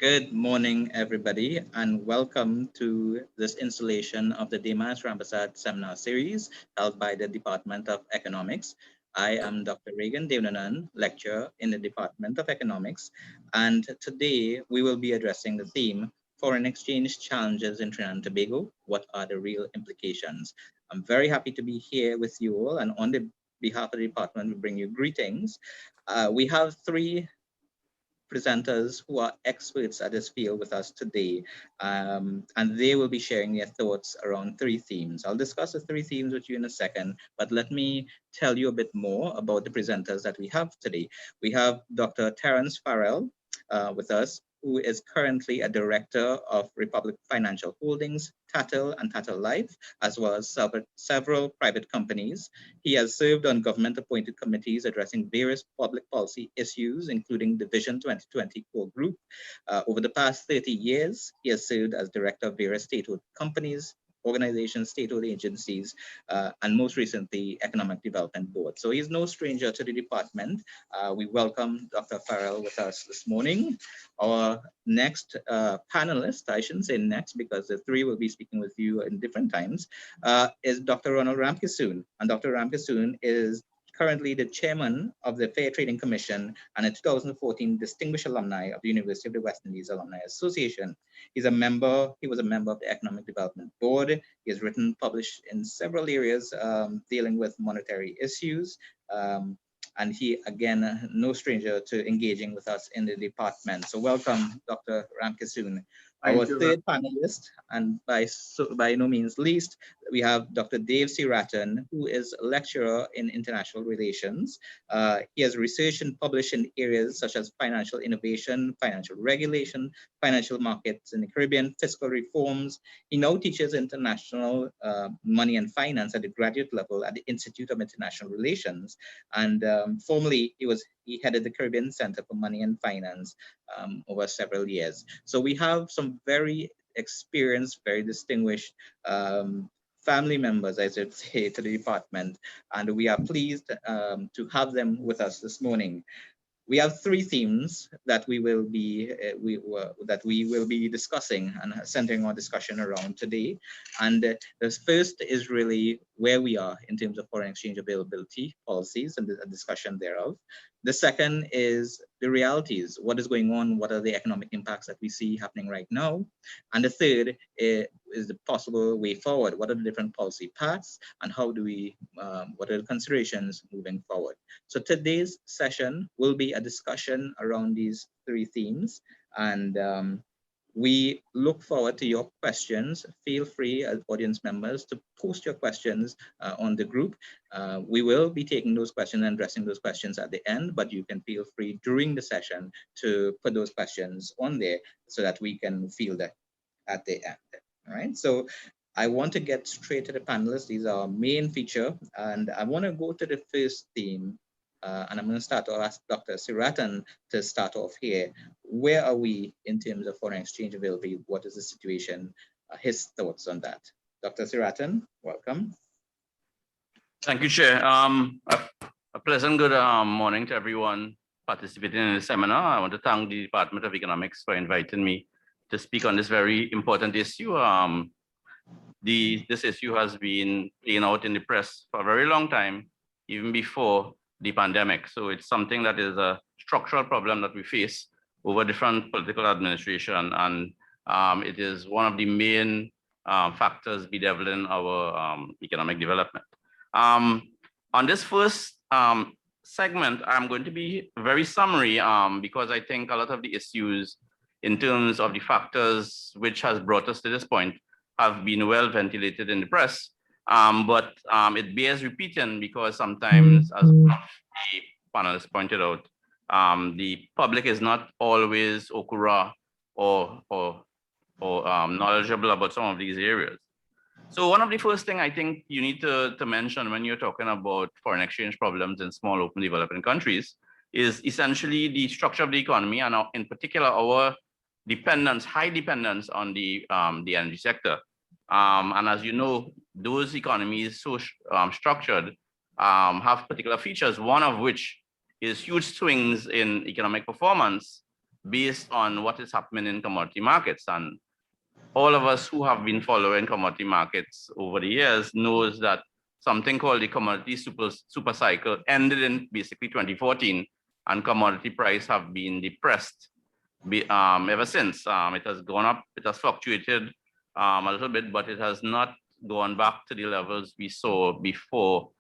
Good morning, everybody, and welcome to this installation of the Demas-Rampersad seminar series held by the Department of Economics. I am Dr. Regan Devnanan, lecturer in the Department of Economics, and today we will be addressing the theme foreign exchange challenges in Trinidad and Tobago. What are the real implications? I'm very happy to be here with you all, and on the behalf of the department, we bring you greetings. We have three presenters who are experts at this field with us today, and they will be sharing their thoughts around three themes. I'll discuss the three themes with you in a second, but let me tell you a bit more about the presenters that we have today. We have Dr. Terence Farrell with us, who is currently a director of Republic Financial Holdings, Tattle and Tattle Life, as well as several private companies. He has served on government-appointed committees addressing various public policy issues, including the Vision 2020 core group. Over the past 30 years, he has served as director of various state-owned companies, organizations, state-owned agencies, and most recently, Economic Development Board. So he's no stranger to the department. We welcome Dr. Farrell with us this morning. Our next panelist, I shouldn't say next because the three will be speaking with you in different times, is Dr. Ronald Ramkissoon. And Dr. Ramkissoon is currently the chairman of the Fair Trading Commission and a 2014 Distinguished Alumni of the University of the West Indies Alumni Association. He was a member of the Economic Development Board. He has written, published in several areas dealing with monetary issues. And he, again, no stranger to engaging with us in the department. So welcome, Dr. Ramkissoon. Our third panelist, and by no means least, we have Dr. Dave Seerattan, who is a lecturer in international relations. He has researched and published in areas such as financial innovation, financial regulation, financial markets in the Caribbean, fiscal reforms. He now teaches international money and finance at the graduate level at the Institute of International Relations. And formerly, he headed the Caribbean Center for Money and Finance over several years. So we have some very experienced, very distinguished family members, I should say, to the department, and we are pleased to have them with us this morning. We have three themes that we will be discussing and centering our discussion around today. And the first is really where we are in terms of foreign exchange availability policies and the discussion thereof. The second is the realities. What is going on? What are the economic impacts that we see happening right now? And the third is the possible way forward. What are the different policy paths and how do we, what are the considerations moving forward? So today's session will be a discussion around these three themes, and we look forward to your questions. Feel free as audience members to post your questions on the group. We will be taking those questions and addressing those questions at the end, but you can feel free during the session to put those questions on there so that we can field that at the end. All right, so I want to get straight to the panelists. These are our main feature, and I want to go to the first theme. And I'm going to start to ask Dr. Seerattan to start off here. Where are we in terms of foreign exchange availability? What is the situation? His thoughts on that. Dr. Seerattan, welcome. Thank you, Chair. A pleasant good morning to everyone participating in the seminar. I want to thank the Department of Economics for inviting me to speak on this very important issue. This issue has been playing out in the press for a very long time, even before the pandemic. So it's something that is a structural problem that we face over different political administration, and it is one of the main factors bedeviling our economic development. On this first segment, I'm going to be very summary because I think a lot of the issues in terms of the factors which has brought us to this point have been well ventilated in the press. But it bears repeating because sometimes, as the panelists pointed out, the public is not always okura or knowledgeable about some of these areas. So one of the first things I think you need to mention when you're talking about foreign exchange problems in small open developing countries is essentially the structure of the economy, and in particular our high dependence on the energy sector. And as you know, those economies so structured have particular features, one of which is huge swings in economic performance based on what is happening in commodity markets. And all of us who have been following commodity markets over the years knows that something called the commodity super cycle ended in basically 2014, and commodity price have been depressed ever since. It has gone up, it has fluctuated a little bit, but it has not gone back to the levels we saw before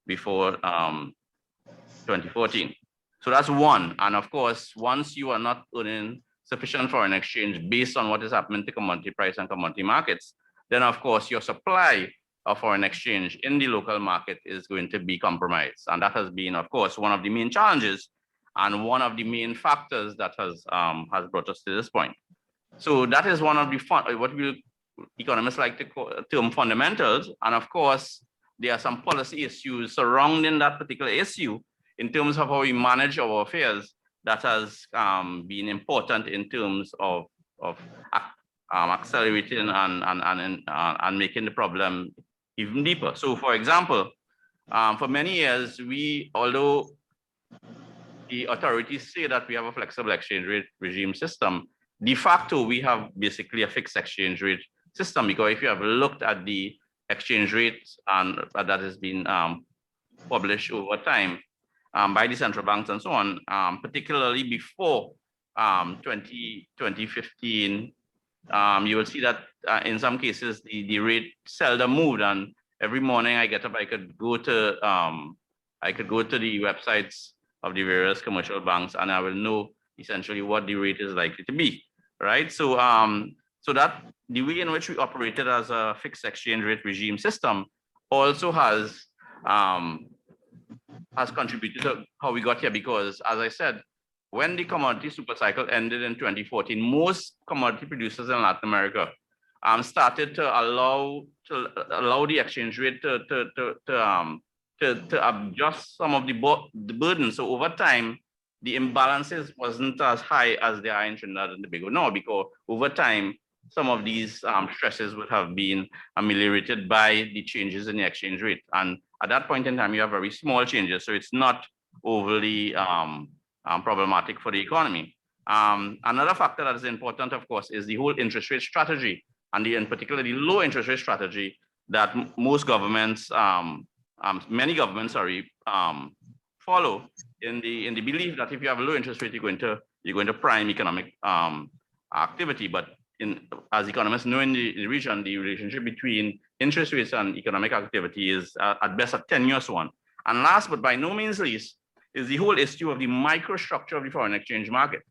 2014. So that's one. And of course, once you are not earning sufficient foreign exchange based on what is happening to commodity price and commodity markets, then of course your supply of foreign exchange in the local market is going to be compromised. And that has been, of course, one of the main challenges and one of the main factors that has brought us to this point. So that is one of the what economists like to term fundamentals. And of course, there are some policy issues surrounding that particular issue in terms of how we manage our affairs that has been important in terms of accelerating and making the problem even deeper. So for example, for many years, although the authorities say that we have a flexible exchange rate regime system, de facto, we have basically a fixed exchange rate system, because if you have looked at the exchange rates and that has been published over time by the central banks and so on, particularly before 2015, you will see that in some cases the rate seldom moved, and every morning I get up, I could go to the websites of the various commercial banks, and I will know essentially what the rate is likely to be, right? So so that the way in which we operated as a fixed exchange rate regime system also has contributed to how we got here, because as I said, when the commodity super cycle ended in 2014, most commodity producers in Latin America started to allow the exchange rate to adjust some of the burden. So over time, the imbalances wasn't as high as they are in Trinidad and Tobago now, because over time, some of these stresses would have been ameliorated by the changes in the exchange rate. And at that point in time, you have very small changes, so it's not overly problematic for the economy. Another factor that is important, of course, is the whole interest rate strategy, and in particular, the low interest rate strategy that most governments, many governments, follow in the belief that if you have a low interest rate, you're going to prime economic activity. But as economists know in the region, the relationship between interest rates and economic activity is at best a tenuous one. And last but by no means least is the whole issue of the microstructure of the foreign exchange market.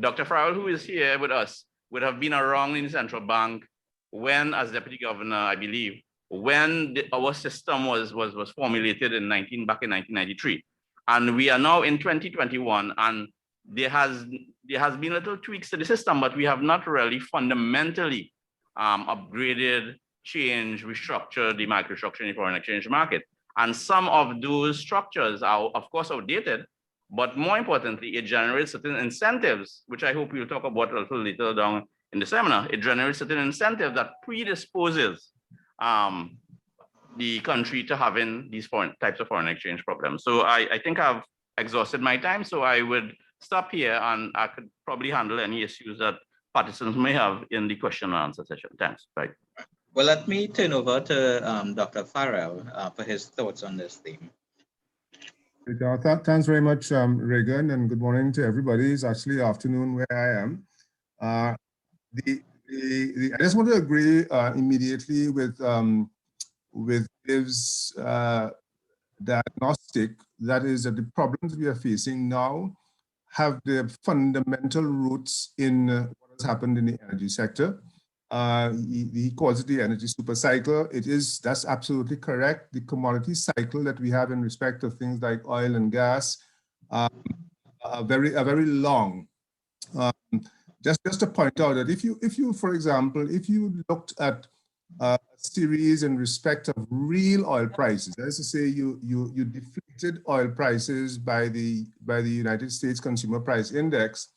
Dr. Farrell, who is here with us, would have been around in the central bank when, as deputy governor, I believe, when our system was formulated back in 1993. And we are now in 2021, and there has been little tweaks to the system, but we have not really fundamentally upgraded, changed, restructured the microstructure in the foreign exchange market. And some of those structures are, of course, outdated, but more importantly, it generates certain incentives, which I hope we'll talk about a little later down in the seminar. It generates certain incentives that predisposes the country to having these types of foreign exchange problems. So I think I've exhausted my time, so I would stop here, and I could probably handle any issues that participants may have in the question and answer session. Thanks. Bye. Well, let me turn over to Dr. Farrell for his thoughts on this theme. Thanks very much, Reagan, and good morning to everybody. It's actually afternoon where I am. I just want to agree immediately withIv's diagnostic, that is that the problems we are facing now have their fundamental roots in what has happened in the energy sector. He calls it the energy super cycle. That's absolutely correct. The commodity cycle that we have in respect of things like oil and gas are very long. Just to point out that if you, for example, if you looked at a series in respect of real oil prices, that is to say, you deflated oil prices by the United States Consumer Price Index.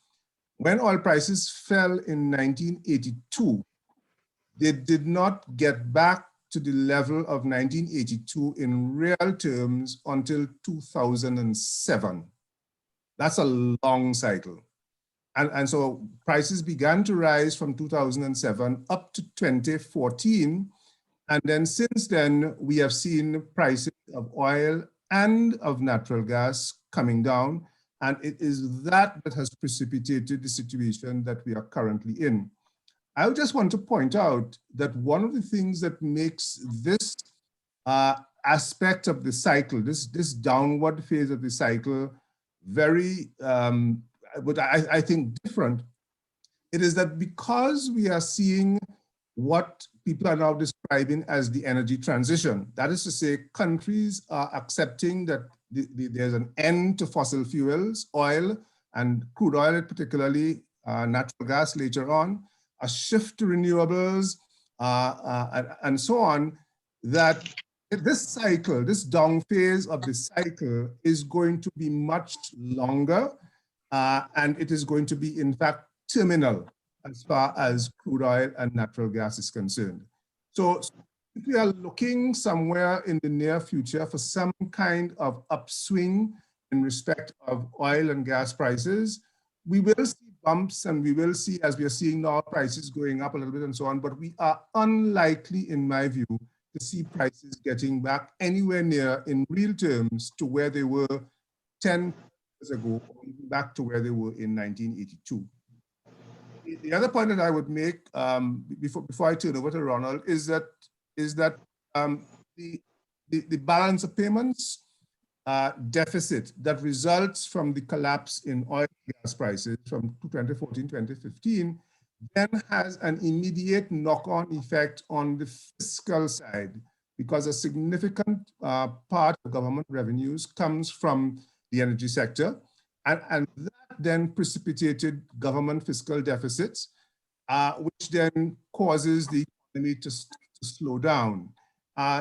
When oil prices fell in 1982, they did not get back to the level of 1982 in real terms until 2007. That's a long cycle. And so prices began to rise from 2007 up to 2014. And then since then, we have seen prices of oil and of natural gas coming down. And it is that that has precipitated the situation that we are currently in. I just want to point out that one of the things that makes this aspect of the cycle, this downward phase of the cycle, very, but I think different, it is that because we are seeing what people are now describing as the energy transition, that is to say, countries are accepting that there's an end to fossil fuels, oil and crude oil, particularly natural gas later on, a shift to renewables, and so on, that this cycle, this down phase of the cycle is going to be much longer, and it is going to be, in fact, terminal as far as crude oil and natural gas is concerned. So if we are looking somewhere in the near future for some kind of upswing in respect of oil and gas prices, we will see bumps, and we will see, as we are seeing now, prices going up a little bit and so on, but we are unlikely, in my view, to see prices getting back anywhere near, in real terms, to where they were 10 years ago, or even back to where they were in 1982. The other point that I would make before I turn over to Ronald is that the balance of payments deficit that results from the collapse in oil and gas prices from 2014, 2015, then has an immediate knock-on effect on the fiscal side, because a significant part of government revenues comes from the energy sector. And that then precipitated government fiscal deficits, which then causes the economy to slow down.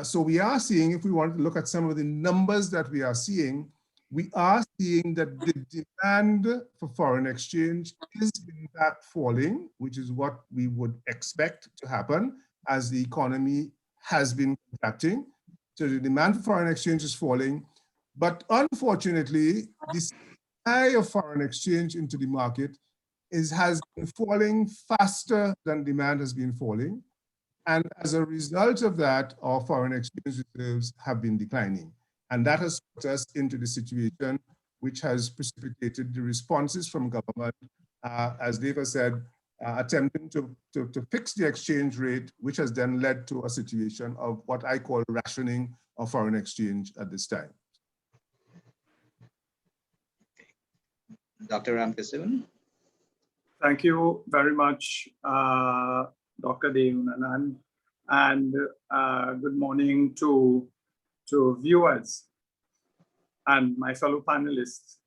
So we are seeing, if we want to look at some of the numbers that we are seeing that the demand for foreign exchange is in fact falling, which is what we would expect to happen as the economy has been contracting. So the demand for foreign exchange is falling, but unfortunately, this supply of foreign exchange into the market has been falling faster than demand has been falling. And as a result of that, our foreign exchange reserves have been declining. And that has put us into the situation which has precipitated the responses from government, as Deva said, attempting to fix the exchange rate, which has then led to a situation of what I call rationing of foreign exchange at this time. Dr. Ramkissoon. Thank you very much, Dr. Devanan, and good morning to viewers and my fellow panelists.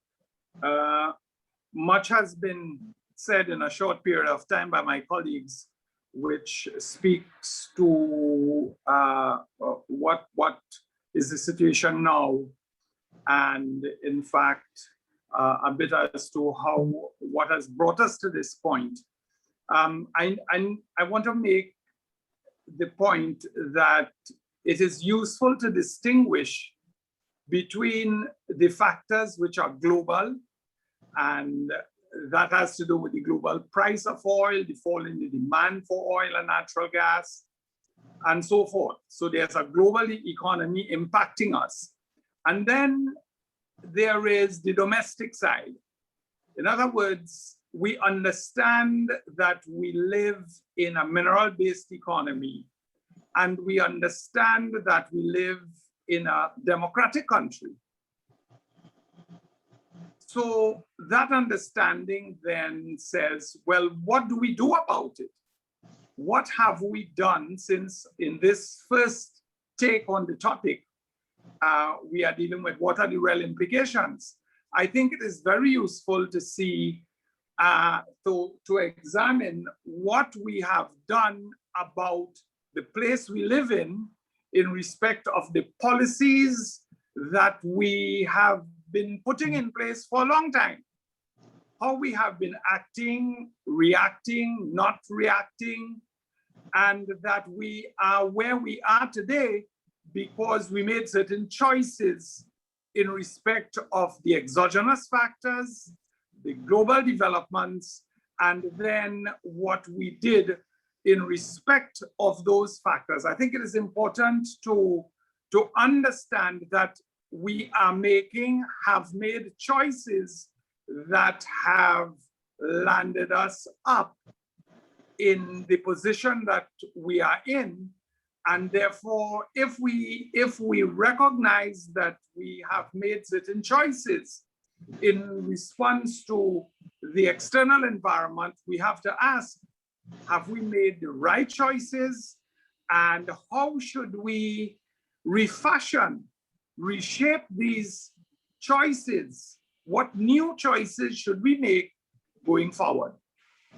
Much has been said in a short period of time by my colleagues, which speaks to what is the situation now, and in fact, a bit as to what has brought us to this point. I want to make the point that it is useful to distinguish between the factors which are global, and that has to do with the global price of oil, the fall in the demand for oil and natural gas, and so forth. So there's a global economy impacting us. And then there is the domestic side. In other words, we understand that we live in a mineral-based economy, and we understand that we live in a democratic country. So that understanding then says, well, what do we do about it? What have we done since in this first take on the topic, we are dealing with what are the real implications? I think it is very useful to see, to examine what we have done about the place we live in respect of the policies that we have been putting in place for a long time. How we have been acting, reacting, not reacting, and that we are where we are today because we made certain choices in respect of the exogenous factors, the global developments, and then what we did in respect of those factors. I think it is important to understand that we have made choices that have landed us up in the position that we are in. And therefore, if we recognize that we have made certain choices in response to the external environment, we have to ask, have we made the right choices? And how should we refashion, reshape these choices? What new choices should we make going forward?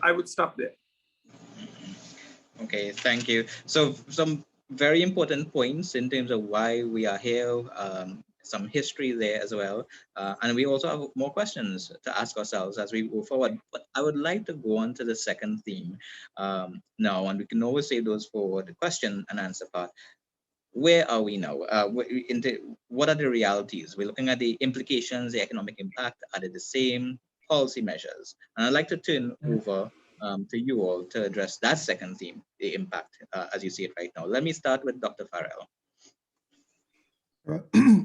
I would stop there. Okay, thank you. So some very important points in terms of why we are here, some history there as well. And we also have more questions to ask ourselves as we go forward. But I would like to go on to the second theme now, and we can always save those for the question and answer part. Where are we now? What are the realities? We're looking at the implications, the economic impact. Are they the same? Policy measures. And I'd like to turn over to you all to address that second theme, the impact, as you see it right now. Let me start with Dr. Farrell.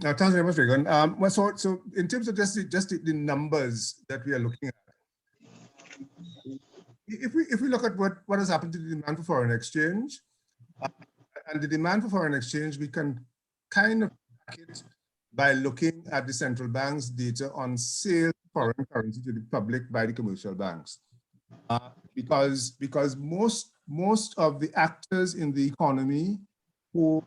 Thanks very much, Regan. So in terms of just the numbers that we are looking at, if we look at what has happened to the demand for foreign exchange, and the demand for foreign exchange, we can kind of track it by looking at the central bank's data on sale of foreign currency to the public by the commercial banks. Because most of the actors in the economy who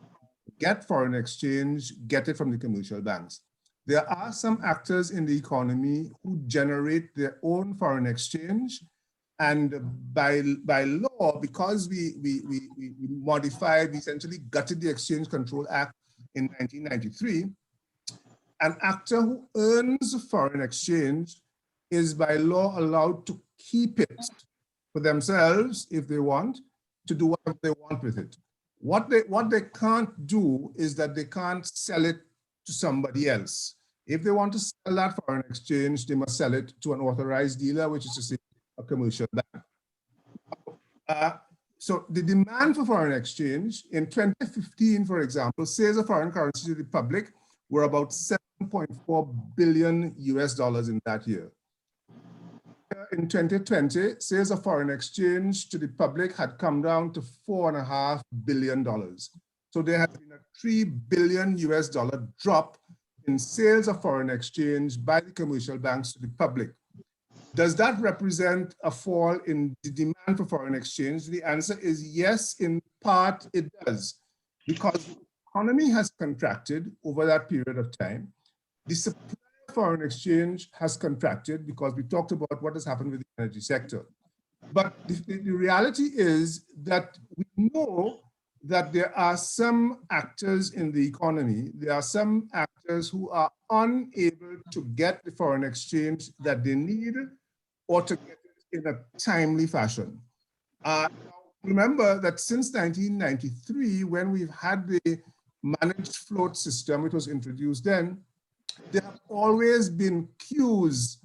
get foreign exchange get it from the commercial banks. There are some actors in the economy who generate their own foreign exchange, and by law, because we modified, we essentially gutted the Exchange Control Act in 1993, an actor who earns foreign exchange is by law allowed to keep it for themselves if they want, to do whatever they want with it. What they can't do is that they can't sell it to somebody else. If they want to sell that foreign exchange, they must sell it to an authorized dealer, which is to say a commercial bank. So the demand for foreign exchange in 2015, for example, sales of foreign currency to the public were about $7.4 billion in that year. In 2020, sales of foreign exchange to the public had come down to $4.5 billion. So there has been a $3 billion drop in sales of foreign exchange by the commercial banks to the public. Does that represent a fall in the demand for foreign exchange? The answer is yes, in part it does, because the economy has contracted over that period of time. The supply of foreign exchange has contracted because we talked about what has happened with the energy sector. But the reality is that we know that there are some actors in the economy, there are some actors who are unable to get the foreign exchange that they need or to get it in a timely fashion. Remember that since 1993, when we've had the managed float system, which was introduced then, there have always been queues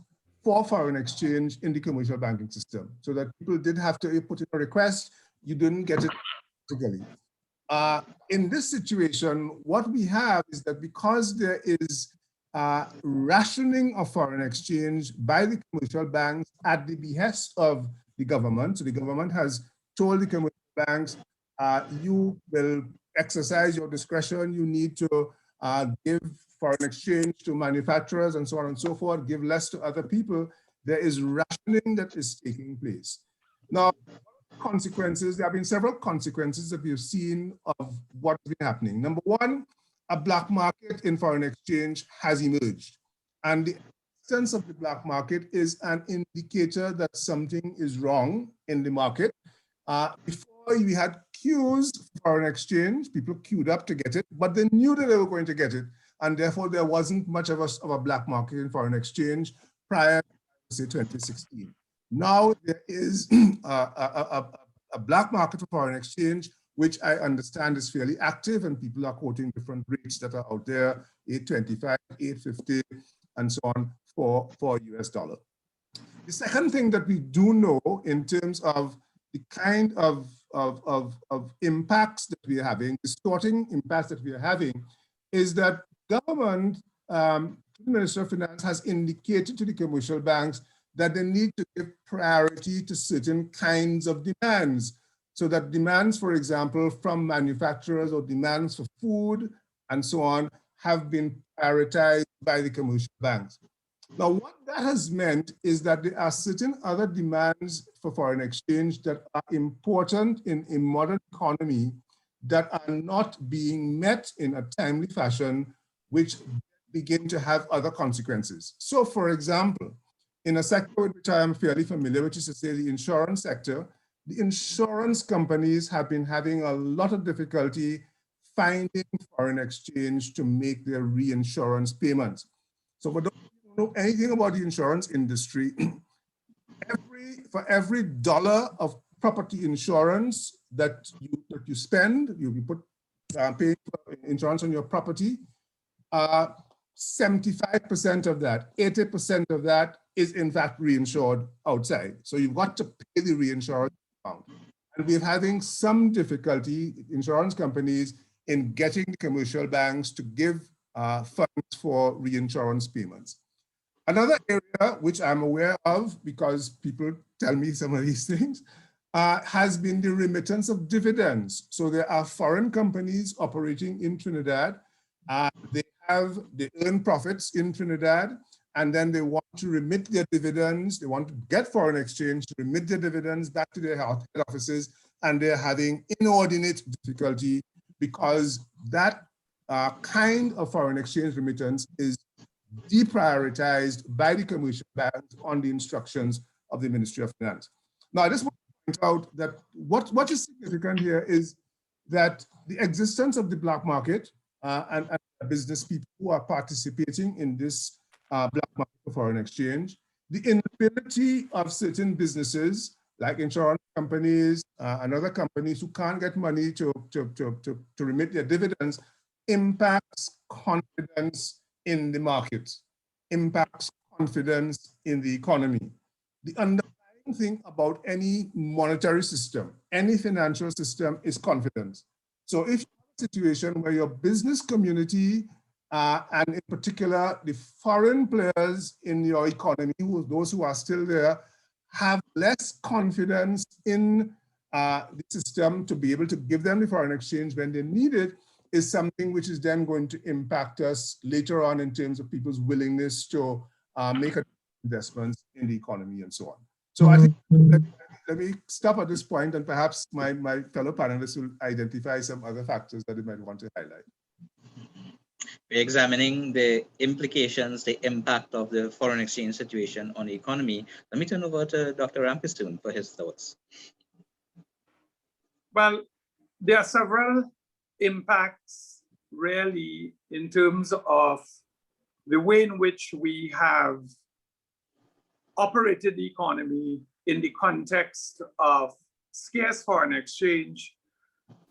for foreign exchange in the commercial banking system, so that people did have to put in a request, you didn't get it automatically. In this situation, what we have is that because there is rationing of foreign exchange by the commercial banks at the behest of the government, so the government has told the commercial banks, you will exercise your discretion, you need to give foreign exchange to manufacturers and so on and so forth, give less to other people. There is rationing that is taking place. Now, consequences, there have been several consequences that we've seen of what's been happening. Number one, a black market in foreign exchange has emerged. And the existence of the black market is an indicator that something is wrong in the market. Before we had queues for foreign exchange, people queued up to get it, but they knew that they were going to get it. And therefore there wasn't much of a black market in foreign exchange prior to, say, 2016. Now there is a black market for foreign exchange, which I understand is fairly active, and people are quoting different rates that are out there, 825, 850, and so on for US dollar. The second thing that we do know in terms of the kind of impacts that we are having, distorting impacts that we are having, is that government, the Minister of Finance has indicated to the commercial banks that they need to give priority to certain kinds of demands. So that demands, for example, from manufacturers or demands for food and so on have been prioritized by the commercial banks. Now, what that has meant is that there are certain other demands for foreign exchange that are important in a modern economy that are not being met in a timely fashion, which begin to have other consequences. So, for example, in a sector with which I am fairly familiar, which is to say the insurance sector, the insurance companies have been having a lot of difficulty finding foreign exchange to make their reinsurance payments. So for those who don't know anything about the insurance industry, for every dollar of property insurance that you spend, you put paying for insurance on your property, 75% of that, 80% of that is in fact reinsured outside. So you've got to pay the reinsurance amount. And we're having some difficulty, insurance companies, in getting the commercial banks to give funds for reinsurance payments. Another area which I'm aware of, because people tell me some of these things, has been the remittance of dividends. So there are foreign companies operating in Trinidad. They earn profits in Trinidad, and then they want to remit their dividends. They want to get foreign exchange to remit their dividends back to their head offices, and they're having inordinate difficulty because that kind of foreign exchange remittance is deprioritized by the commercial banks on the instructions of the Ministry of Finance. Now, I just want to point out that what is significant here is that the existence of the black market and business people who are participating in this black market for foreign exchange, the inability of certain businesses like insurance companies and other companies who can't get money to remit their dividends impacts confidence in the market, impacts confidence in the economy. The underlying thing about any monetary system, any financial system, is confidence. So if you have a situation where your business community, and in particular the foreign players in your economy, those who are still there, have less confidence in the system to be able to give them the foreign exchange when they need it, is something which is then going to impact us later on in terms of people's willingness to make investments in the economy and so on. So I think let me stop at this point, and perhaps my fellow panelists will identify some other factors that they might want to highlight. We're examining the implications, the impact of the foreign exchange situation on the economy. Let me turn over to Dr. Ramkissoon for his thoughts. Well, there are several impacts really in terms of the way in which we have operated the economy in the context of scarce foreign exchange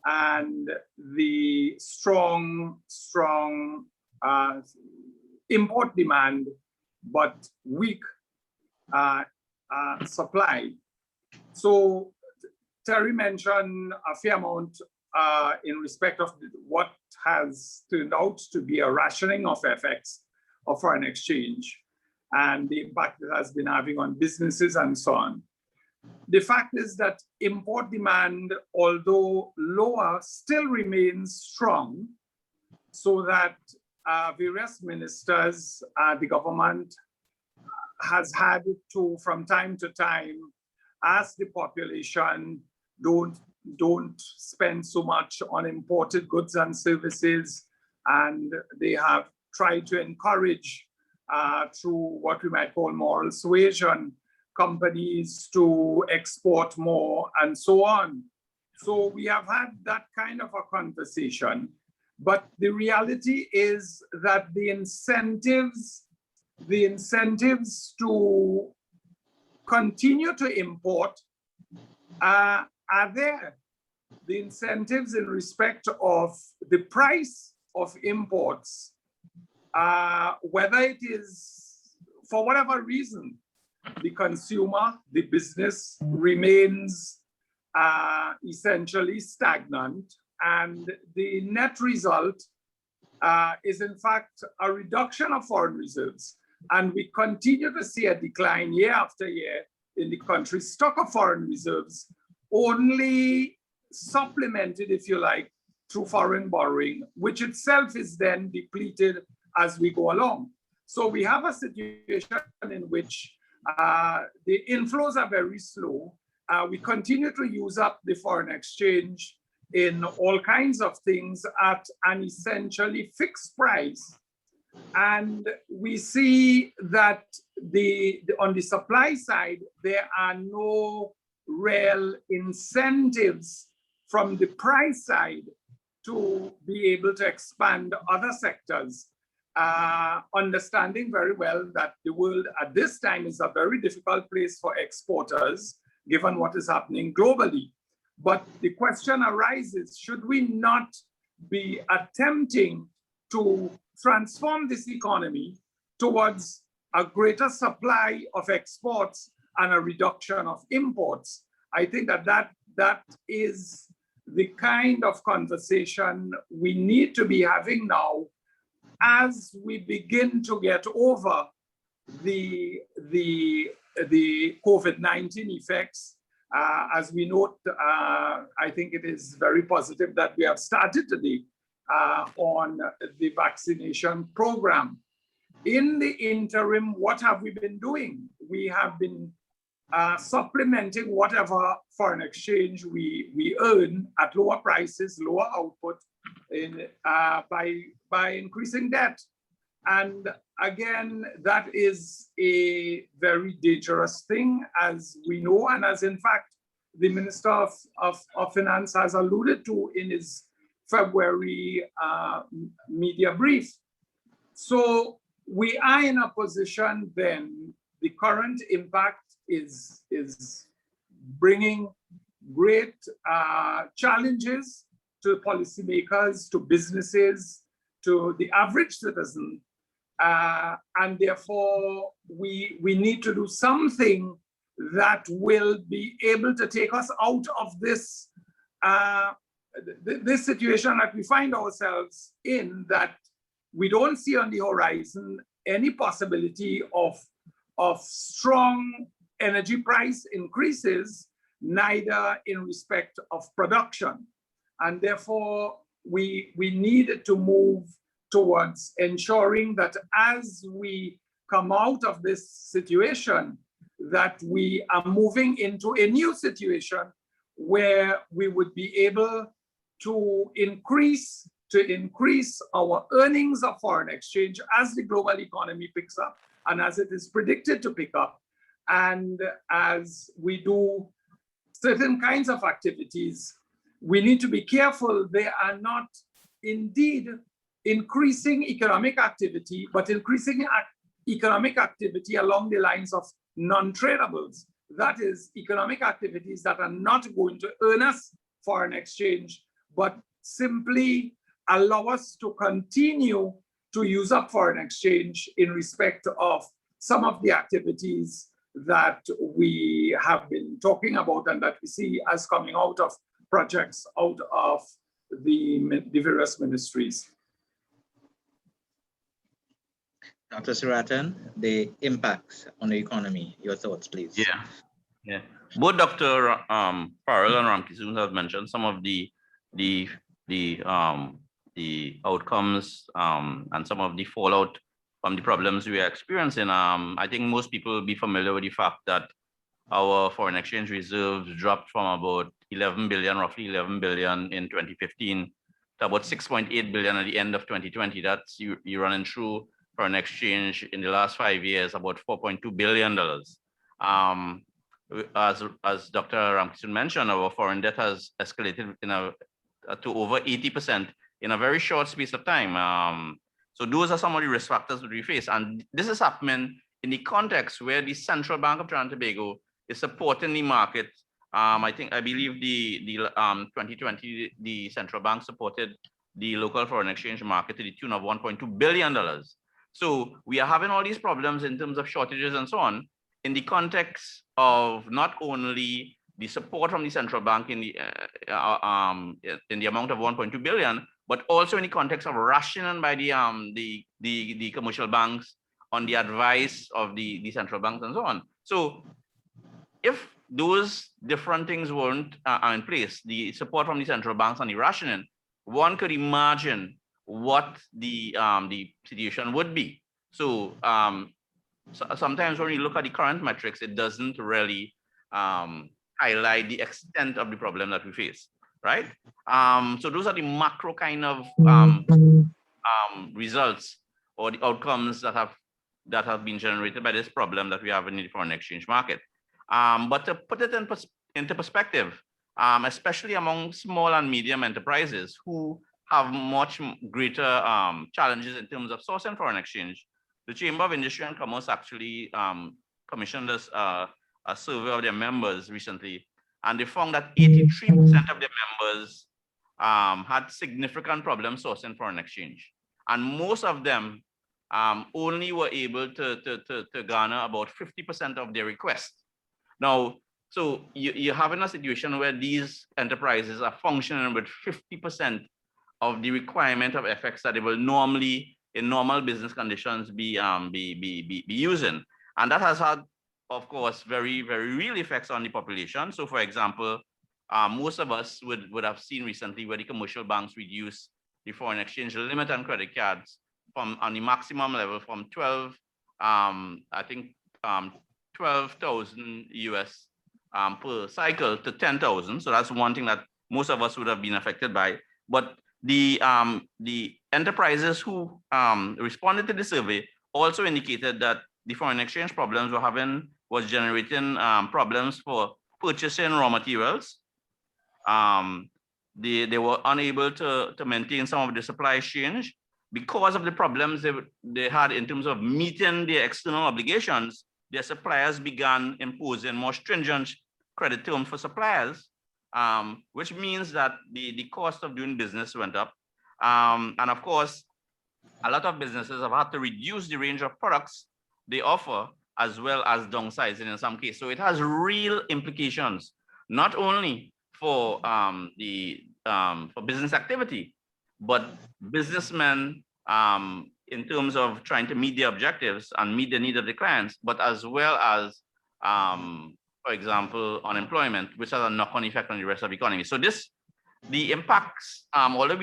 and the strong import demand, but weak supply. So Terry mentioned a fair amount in respect of what has turned out to be a rationing of FX, of foreign exchange, and the impact it has been having on businesses and so on. The fact is that import demand, although lower, still remains strong, so that various ministers, the government has had to, from time to time, ask the population, don't spend so much on imported goods and services, and they have tried to encourage through what we might call moral suasion, companies to export more and so on. So we have had that kind of a conversation, but the reality is that the incentives to continue to import are there. The incentives in respect of the price of imports, whether it is for whatever reason, the consumer, the business remains essentially stagnant, and the net result is in fact a reduction of foreign reserves. And we continue to see a decline year after year in the country's stock of foreign reserves, only supplemented, if you like, through foreign borrowing, which itself is then depleted as we go along. So we have a situation in which the inflows are very slow. We continue to use up the foreign exchange in all kinds of things at an essentially fixed price. And we see that on the supply side, there are no real incentives from the price side to be able to expand other sectors, understanding very well that the world at this time is a very difficult place for exporters, given what is happening globally. But the question arises, should we not be attempting to transform this economy towards a greater supply of exports and a reduction of imports? I think that is the kind of conversation we need to be having now as we begin to get over the COVID-19 effects. As we note, I think it is very positive that we have started today on the vaccination program. In the interim, what have we been doing? We have been supplementing whatever foreign exchange we earn at lower prices, lower output, by increasing debt. And again, that is a very dangerous thing, as we know, and as in fact, the Minister of Finance has alluded to in his February media brief. So we are in a position then, the current impact is bringing great challenges to policymakers, to businesses, to the average citizen. And therefore, we need to do something that will be able to take us out of this, this situation that we find ourselves in, that we don't see on the horizon any possibility of strong energy price increases, neither in respect of production. And therefore, we need to move towards ensuring that as we come out of this situation, that we are moving into a new situation where we would be able to increase our earnings of foreign exchange as the global economy picks up and as it is predicted to pick up. And as we do certain kinds of activities, we need to be careful they are not indeed increasing economic activity, but increasing economic activity along the lines of non-tradables. That is, economic activities that are not going to earn us foreign exchange, but simply allow us to continue to use up foreign exchange in respect of some of the activities that we have been talking about and that we see as coming out of projects out of the various ministries. Dr. Seerattan, the impacts on the economy, your thoughts, please. Yeah. Both Dr. Farrell and Ramkissoon have mentioned some of the outcomes and some of the fallout from the problems we are experiencing. I think most people will be familiar with the fact that our foreign exchange reserves dropped from about 11 billion, roughly 11 billion in 2015 to about 6.8 billion at the end of 2020. That's you running through foreign exchange in the last 5 years, about $4.2 billion. As Dr. Ramkissoon mentioned, our foreign debt has escalated to over 80% in a very short space of time. So those are some of the risk factors that we face. And this is happening in the context where the Central Bank of Trinidad and Tobago is supporting the market. I believe the 2020, the central bank supported the local foreign exchange market to the tune of $1.2 billion. So we are having all these problems in terms of shortages and so on. in the context of not only the support from the central bank in the amount of 1.2 billion, but also in the context of rationing by the commercial banks on the advice of the central banks and so on. So if those different things weren't in place, the support from the central banks and the rationing, one could imagine what the situation would be. So, sometimes when you look at the current metrics, it doesn't really highlight the extent of the problem that we face, right? So those are the macro kind of results or the outcomes that have been generated by this problem that we have in the foreign exchange market. But to put it into perspective, especially among small and medium enterprises who have much greater challenges in terms of sourcing foreign exchange, the Chamber of Industry and Commerce actually commissioned us a survey of their members recently, and they found that 83% of their members had significant problems sourcing foreign exchange. And most of them only were able to garner about 50% of their requests. Now, so you're having a situation where these enterprises are functioning with 50% of the requirement of FX that they will normally, in normal business conditions, be using. And that has had, of course, very, very real effects on the population. So for example, most of us would have seen recently where the commercial banks reduce the foreign exchange limit on credit cards from on the maximum level from 12,000 US per cycle to 10,000. So that's one thing that most of us would have been affected by. But the enterprises who responded to the survey also indicated that the foreign exchange problems was generating problems for purchasing raw materials. They were unable to maintain some of the supply change because of the problems they had in terms of meeting their external obligations. Their suppliers began imposing more stringent credit terms for suppliers, which means that the cost of doing business went up. And of course, a lot of businesses have had to reduce the range of products they offer, as well as downsizing in some cases. So it has real implications, not only for business activity, but businessmen in terms of trying to meet their objectives and meet the need of the clients, but as well as, for example, unemployment, which has a knock-on effect on the rest of the economy. So the impacts, although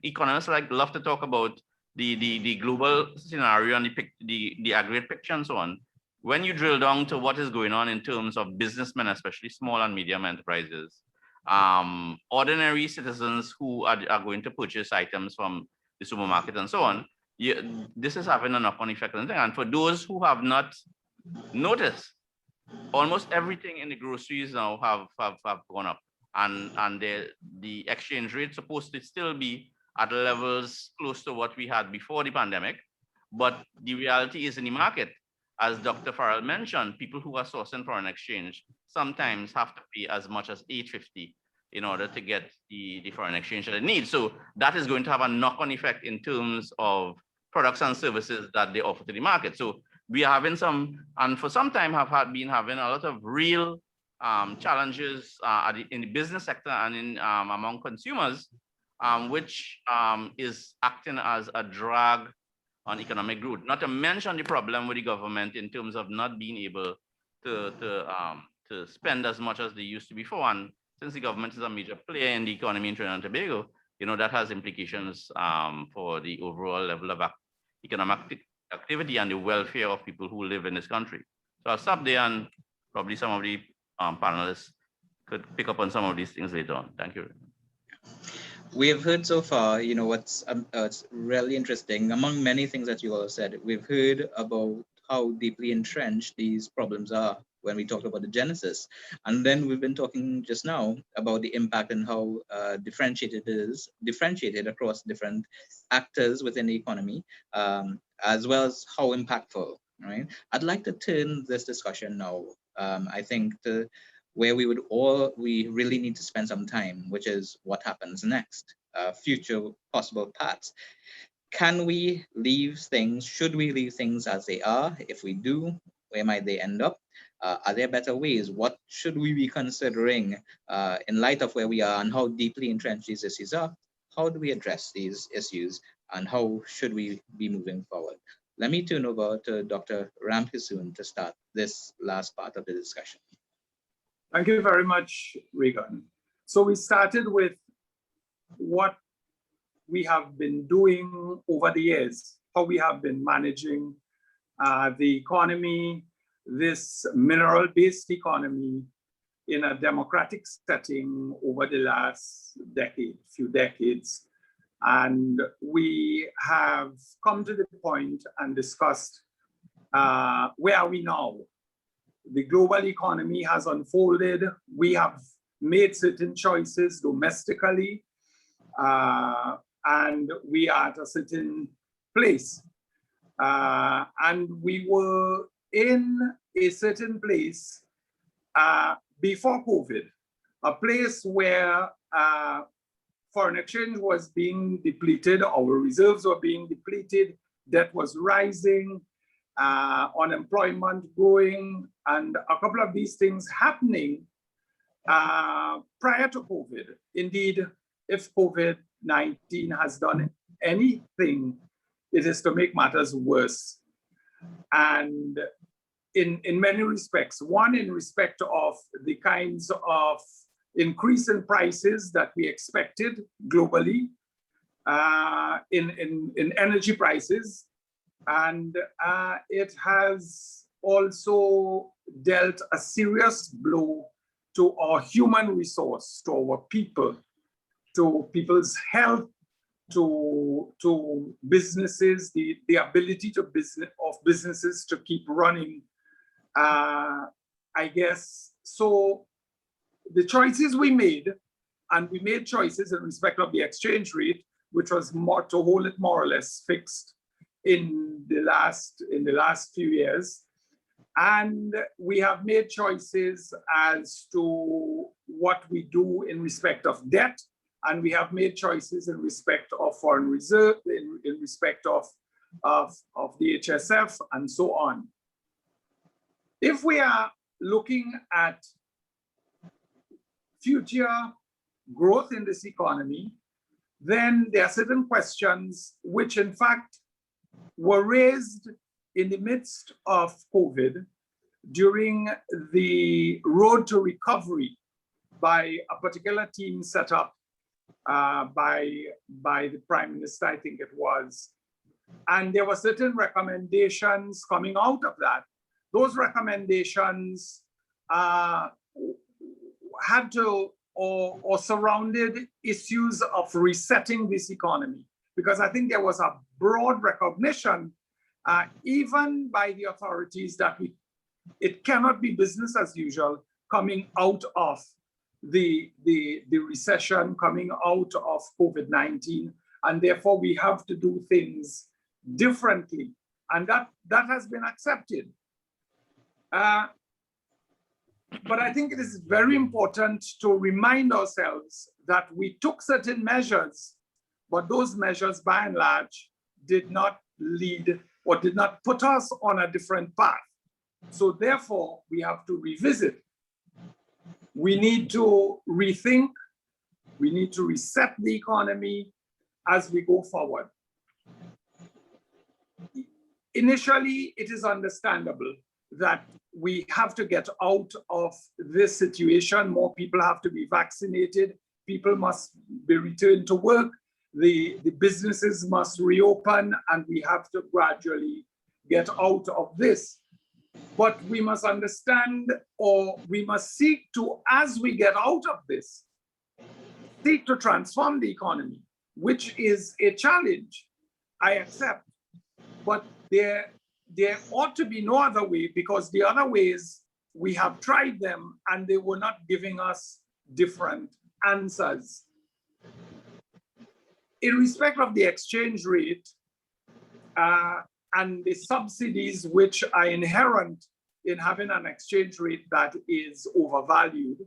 economists love to talk about the global scenario and the aggregate picture and so on, when you drill down to what is going on in terms of businessmen, especially small and medium enterprises, ordinary citizens who are going to purchase items from the supermarket and so on, this is having a knock-on effect on things. And for those who have not noticed, almost everything in the groceries now have gone up, and the exchange rate is supposed to still be at levels close to what we had before the pandemic. But the reality is in the market, as Dr. Farrell mentioned, people who are sourcing foreign exchange sometimes have to pay as much as $8.50 in order to get the foreign exchange that they need. So that is going to have a knock-on effect in terms of products and services that they offer to the market. So we are having and for some time been having a lot of real challenges in the business sector and among consumers, which is acting as a drag on economic growth. Not to mention the problem with the government in terms of not being able to spend as much as they used to before. And since the government is a major player in the economy in Trinidad and Tobago, that has implications for the overall level of economic activity and the welfare of people who live in this country. So I'll stop there, and probably some of the panelists could pick up on some of these things later on. Thank you. We have heard so far, what's really interesting, among many things that you all said, we've heard about how deeply entrenched these problems are when we talk about the genesis. And then we've been talking just now about the impact and how differentiated across different actors within the economy, as well as how impactful, right? I'd like to turn this discussion now, I think, to where we really need to spend some time, which is what happens next, future possible paths. Can we leave things, should we leave things as they are? If we do, where might they end up? Are there better ways? What should we be considering in light of where we are and how deeply entrenched these issues are? How do we address these issues and how should we be moving forward? Let me turn over to Dr. Ramkissoon to start this last part of the discussion. Thank you very much, Regan. So we started with what we have been doing over the years, how we have been managing the economy, this mineral-based economy in a democratic setting over the last few decades. And we have come to the point and discussed where are we now? The global economy has unfolded. We have made certain choices domestically, and we are at a certain place. And we were in a certain place before COVID, a place where foreign exchange was being depleted, our reserves were being depleted, debt was rising, unemployment growing, and a couple of these things happening prior to COVID. Indeed, if COVID-19 has done anything, it is to make matters worse. And in many respects, one in respect of the kinds of increase in prices that we expected globally in energy prices. And it has also dealt a serious blow to our human resource, to our people, to people's health, to businesses, the ability of businesses to keep running, I guess. So the choices we made, and we made choices in respect of the exchange rate, which was more to hold it more or less fixed in the last few years. And we have made choices as to what we do in respect of debt, and we have made choices in respect of foreign reserve, in respect of the HSF, and so on. If we are looking at future growth in this economy, then there are certain questions which in fact were raised in the midst of COVID during the road to recovery by a particular team set up by the Prime Minister, I think it was. And there were certain recommendations coming out of that. Those recommendations had to or surrounded issues of resetting this economy, because I think there was a broad recognition, even by the authorities, that it cannot be business as usual coming out of the recession, coming out of COVID-19, and therefore we have to do things differently, and that has been accepted. But I think it is very important to remind ourselves that we took certain measures, but those measures by and large did not lead or did not put us on a different path. So therefore, we have to revisit. We need to rethink. We need to reset the economy as we go forward. Initially, it is understandable that we have to get out of this situation. More people have to be vaccinated. People must be returned to work. The businesses must reopen, and we have to gradually get out of this. But we must understand, or we must seek to, as we get out of this, seek to transform the economy, which is a challenge, I accept. But there ought to be no other way, because the other ways, we have tried them and they were not giving us different answers. In respect of the exchange rate and the subsidies which are inherent in having an exchange rate that is overvalued,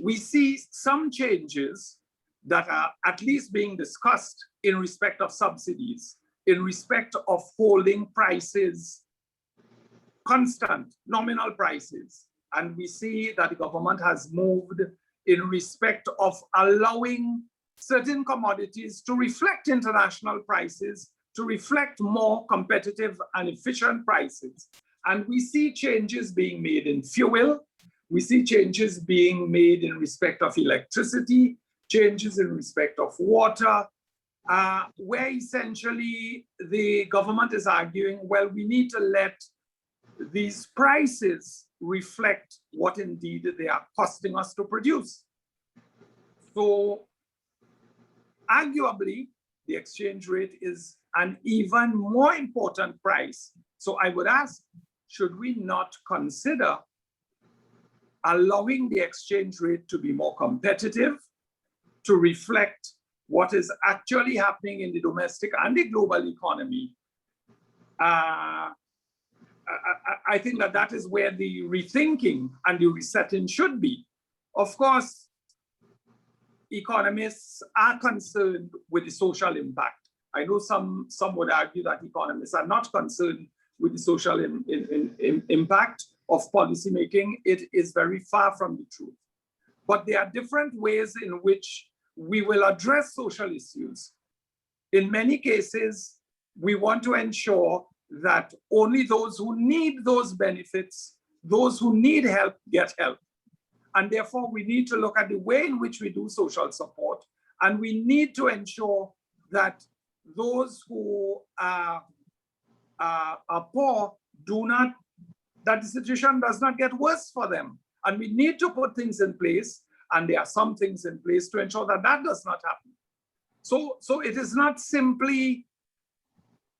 we see some changes that are at least being discussed in respect of subsidies, in respect of holding prices constant nominal prices. And we see that the government has moved in respect of allowing certain commodities to reflect international prices, to reflect more competitive and efficient prices. And we see changes being made in fuel. We see changes being made in respect of electricity, changes in respect of water, where essentially the government is arguing, well, we need to let these prices reflect what indeed they are costing us to produce. So arguably, the exchange rate is an even more important price. So I would ask, should we not consider allowing the exchange rate to be more competitive, to reflect what is actually happening in the domestic and the global economy? I think that that is where the rethinking and the resetting should be. Of course, economists are concerned with the social impact. I know some would argue that economists are not concerned with the social impact of policymaking. It is very far from the truth. But there are different ways in which we will address social issues. In many cases, we want to ensure that only those who need those benefits, those who need help, get help. And therefore, we need to look at the way in which we do social support. And we need to ensure that those who are poor that the situation does not get worse for them. And we need to put things in place, and there are some things in place to ensure that that does not happen. So it is not simply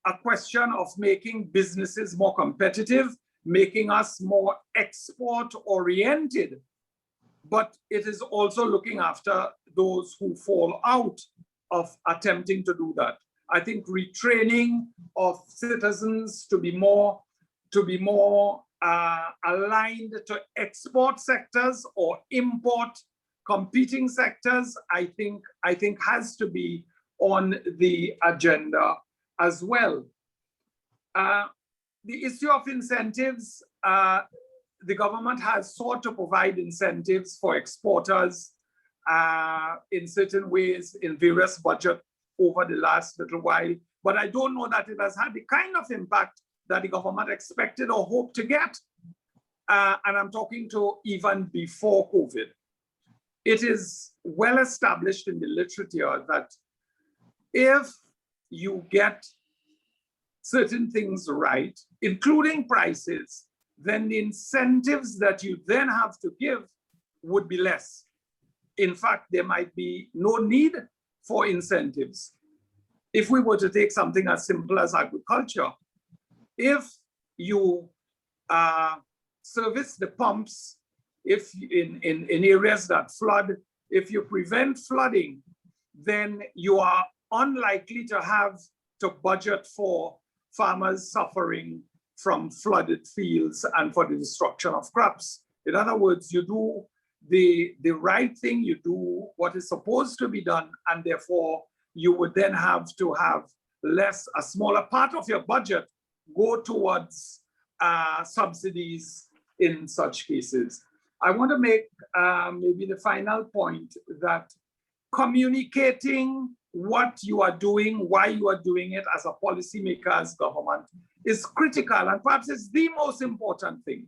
a question of making businesses more competitive, making us more export-oriented, but it is also looking after those who fall out of attempting to do that. I think retraining of citizens to be more aligned to export sectors or import competing sectors, I think has to be on the agenda as well. The issue of incentives, the government has sought to provide incentives for exporters in certain ways in various budgets over the last little while, but I don't know that it has had the kind of impact that the government expected or hoped to get. And I'm talking to even before COVID. It is well established in the literature that if you get certain things right, including prices, then the incentives that you then have to give would be less. In fact, there might be no need for incentives. If we were to take something as simple as agriculture, if you service the pumps, if in areas that flood, if you prevent flooding, then you are unlikely to have to budget for farmers suffering from flooded fields and for the destruction of crops. In other words, you do the right thing, you do what is supposed to be done, and therefore you would then have to have a smaller part of your budget go towards subsidies in such cases. I want to make maybe the final point that communicating what you are doing, why you are doing it as a policymaker, as government, is critical, and perhaps it's the most important thing,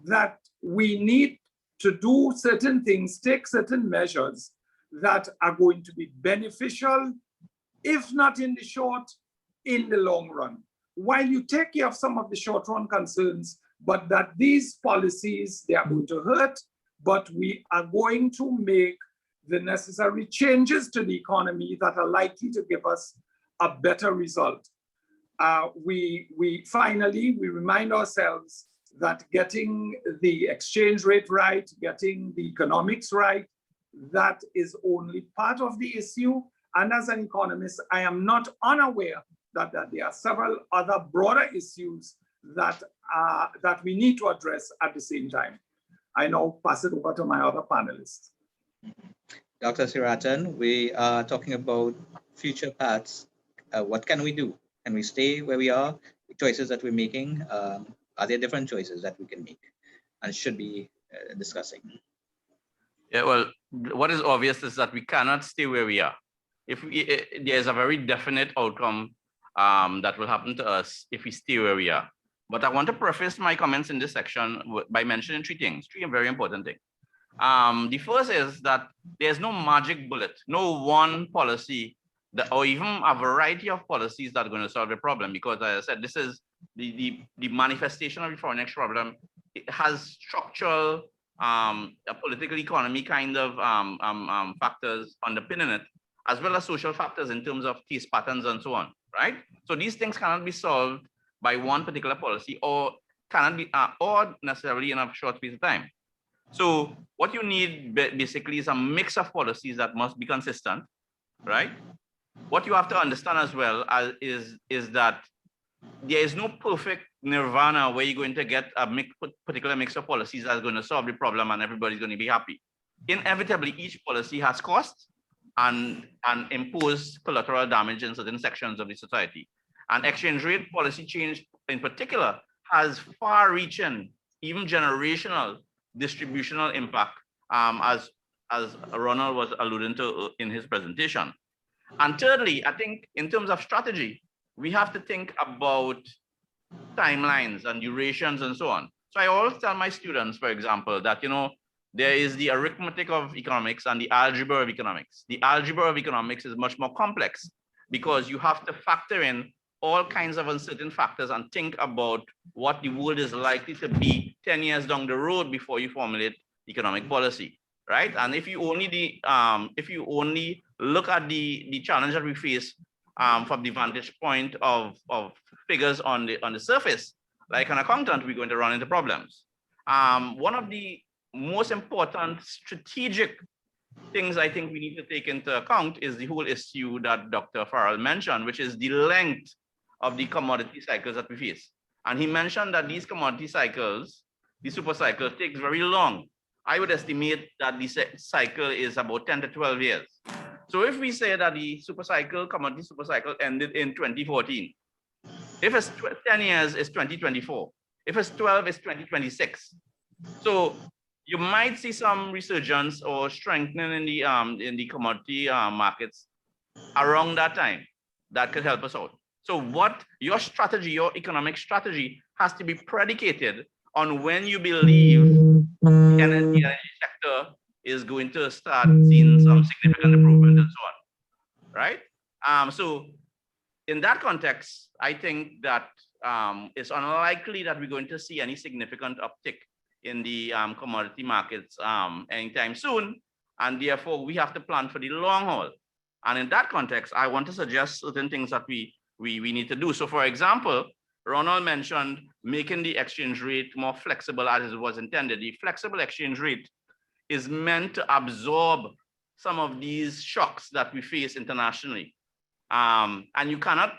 that we need to do certain things, take certain measures that are going to be beneficial, if not in the short, in the long run. While you take care of some of the short-run concerns, but that these policies, they are going to hurt, but we are going to make the necessary changes to the economy that are likely to give us a better result. Finally, we remind ourselves that getting the exchange rate right, getting the economics right, that is only part of the issue. And as an economist, I am not unaware that there are several other broader issues that we need to address at the same time. I now pass it over to my other panelists. Dr. Seerattan, we are talking about future paths. What can we do? Can we stay where we are? The choices that we're making, Are there different choices that we can make and should be discussing? Yeah, well, what is obvious is that we cannot stay where we are. If there's a very definite outcome that will happen to us if we stay where we are. But I want to preface my comments in this section by mentioning three things, three very important things. The first is that there's no magic bullet, no one policy that, or even a variety of policies that are going to solve the problem. Because as I said, this is the manifestation of the foreign exchange problem. It has structural, a political economy kind of factors underpinning it, as well as social factors in terms of taste patterns and so on, right? So these things cannot be solved by one particular policy or cannot be, or necessarily in a short space of time. So what you need basically is a mix of policies that must be consistent, right? What you have to understand as well is that there is no perfect nirvana where you're going to get a particular mix of policies that's going to solve the problem and everybody's going to be happy. Inevitably, each policy has costs and impose collateral damage in certain sections of the society. And exchange rate policy change in particular has far-reaching, even generational distributional impact, as Ronald was alluding to in his presentation. And thirdly, I think in terms of strategy, we have to think about timelines and durations and so on. So I always tell my students, for example, that, you know, there is the arithmetic of economics and the algebra of economics. The algebra of economics is much more complex because you have to factor in all kinds of uncertain factors and think about what the world is likely to be 10 years down the road before you formulate economic policy, right? And if you only look at the challenge that we face from the vantage point of figures on the surface, like an accountant, we're going to run into problems. One of the most important strategic things I think we need to take into account is the whole issue that Dr. Farrell mentioned, which is the length of the commodity cycles that we face. And he mentioned that these commodity cycles, the super cycle, takes very long. I would estimate that the cycle is about 10 to 12 years. So if we say that the super cycle, commodity super cycle ended in 2014, if it's 10 years, it's 2024. If it's 12, it's 2026. So you might see some resurgence or strengthening in the commodity markets around that time. That could help us out. So what your strategy, your economic strategy, has to be predicated on when you believe the energy sector is going to start seeing some significant improvement and so on, right? So in that context, I think that it's unlikely that we're going to see any significant uptick in the commodity markets anytime soon, and therefore we have to plan for the long haul. And in that context, I want to suggest certain things that we need to do. So for example, Ronald mentioned making the exchange rate more flexible as it was intended. The flexible exchange rate is meant to absorb some of these shocks that we face internationally. And you cannot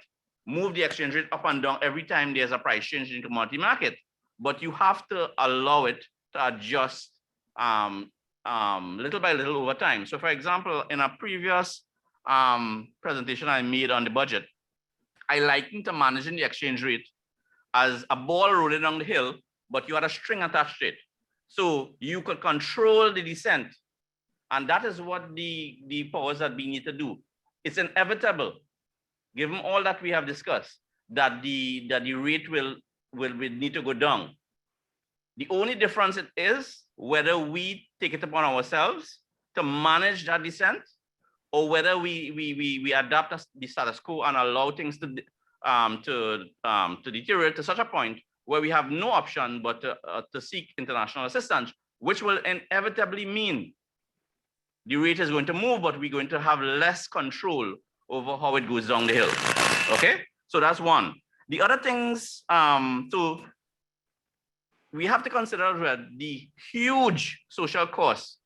move the exchange rate up and down every time there's a price change in the commodity market, but you have to allow it to adjust little by little over time. So for example, in a previous presentation I made on the budget, I likened to managing the exchange rate as a ball rolling down the hill, but you had a string attached to it. So you could control the descent. And that is what the powers that we need to do. It's inevitable, given all that we have discussed, that the rate will need to go down. The only difference is whether we take it upon ourselves to manage that descent, or whether we adapt the status quo and allow things to deteriorate to such a point where we have no option but to seek international assistance, which will inevitably mean the rate is going to move, but we're going to have less control over how it goes down the hill. Okay, so that's one. The other things, so we have to consider the huge social costs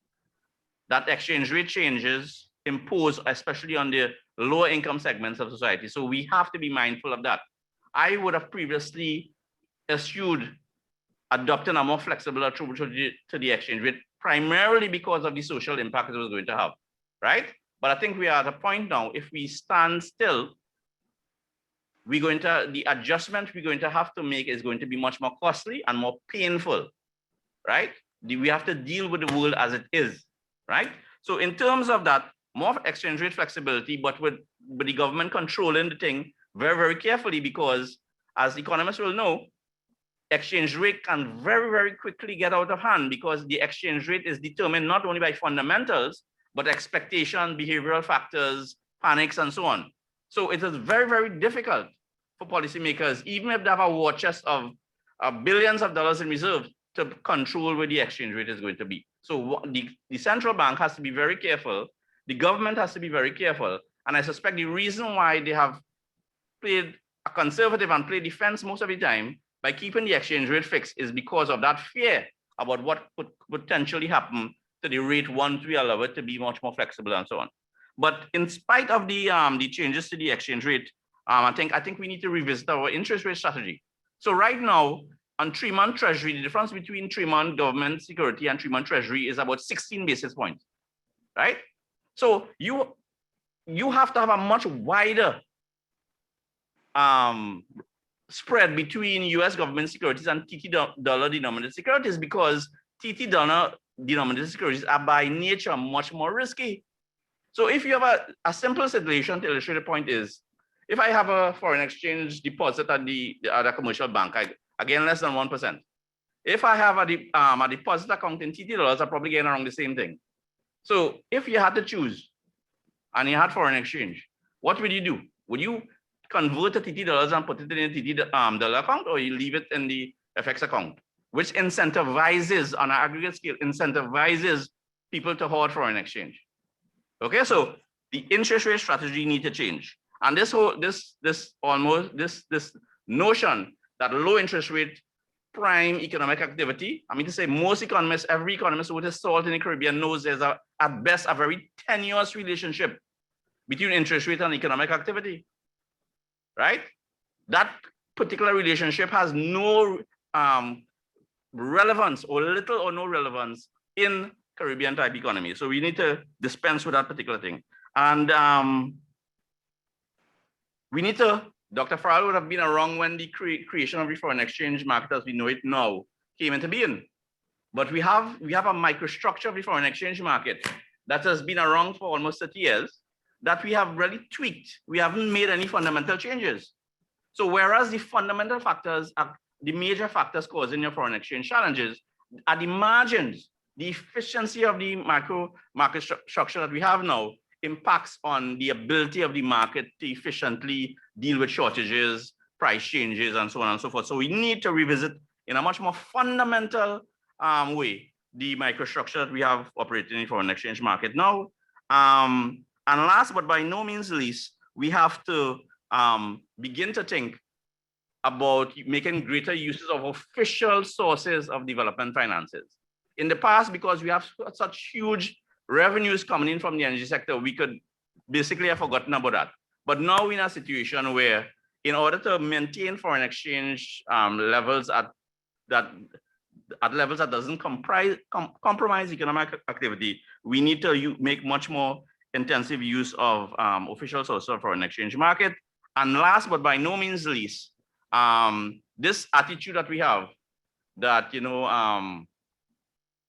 that exchange rate changes impose, especially on the lower income segments of society. So we have to be mindful of that. I would have previously eschewed adopting a more flexible approach to the exchange rate, primarily because of the social impact it was going to have, right? But I think we are at a point now, if we stand still the adjustment we're going to have to make is going to be much more costly and more painful, right? We have to deal with the world as it is, right? So in terms of that, more exchange rate flexibility, but with the government controlling the thing very, very carefully, because as economists will know, exchange rate can very, very quickly get out of hand, because the exchange rate is determined not only by fundamentals, but expectation, behavioral factors, panics, and so on. So it is very, very difficult for policymakers, even if they have a war chest of billions of dollars in reserve, to control where the exchange rate is going to be. So the central bank has to be very careful. The government has to be very careful. And I suspect the reason why they have played a conservative and played defense most of the time by keeping the exchange rate fixed is because of that fear about what could potentially happen to the rate once we allow it to be much more flexible and so on. But in spite of the changes to the exchange rate, I think we need to revisit our interest rate strategy. So right now, on 3-month treasury, the difference between 3-month government security and 3-month treasury is about 16 basis points, right? So you have to have a much wider spread between US government securities and TT dollar denominated securities, because TT dollar denominated securities are by nature much more risky. So if you have a simple situation to illustrate the point is, if I have a foreign exchange deposit at the other commercial bank, again, less than 1%. If I have a deposit account in TT dollars, I'm probably getting around the same thing. So if you had to choose and you had foreign exchange, what would you do? Would you convert the TT dollars and put it in a TT dollar account, or you leave it in the FX account, which incentivizes, on an aggregate scale, incentivizes people to hoard foreign exchange? Okay, so the interest rate strategy need to change. And this notion that low interest rate prime economic activity, I mean to say most economists, every economist who has salt in the Caribbean knows there's at best a very tenuous relationship between interest rate and economic activity, right? That particular relationship has no relevance, or little or no relevance, in Caribbean type economy. So we need to dispense with that particular thing. And we need to, Dr. Farrell would have been around when the creation of the foreign exchange market as we know it now came into being. But we have a microstructure of the foreign exchange market that has been around for almost 30 years that we have really tweaked. We haven't made any fundamental changes. So whereas the fundamental factors are the major factors causing your foreign exchange challenges, at the margins, the efficiency of the market structure that we have now impacts on the ability of the market to efficiently deal with shortages, price changes, and so on and so forth. So we need to revisit in a much more fundamental way the microstructure that we have operating in the foreign exchange market now. And last but by no means least, we have to begin to think about making greater uses of official sources of development finances. In the past, because we have such huge revenues coming in from the energy sector, we could basically have forgotten about that. But now we're in a situation where, in order to maintain foreign exchange levels at levels that doesn't compromise economic activity, we need to make much more intensive use of official sources of foreign exchange market. And last but by no means least, this attitude that we have that,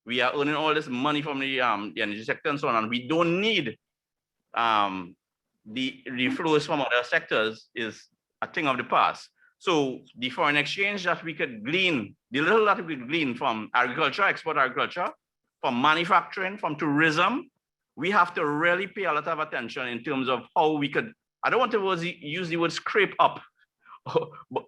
we are earning all this money from the energy sector and so on, and we don't need the flows from other sectors is a thing of the past. So the foreign exchange that we could glean, the little that we could glean from agriculture, export agriculture, from manufacturing, from tourism, we have to really pay a lot of attention in terms of how we could, I don't want to use the word scrape up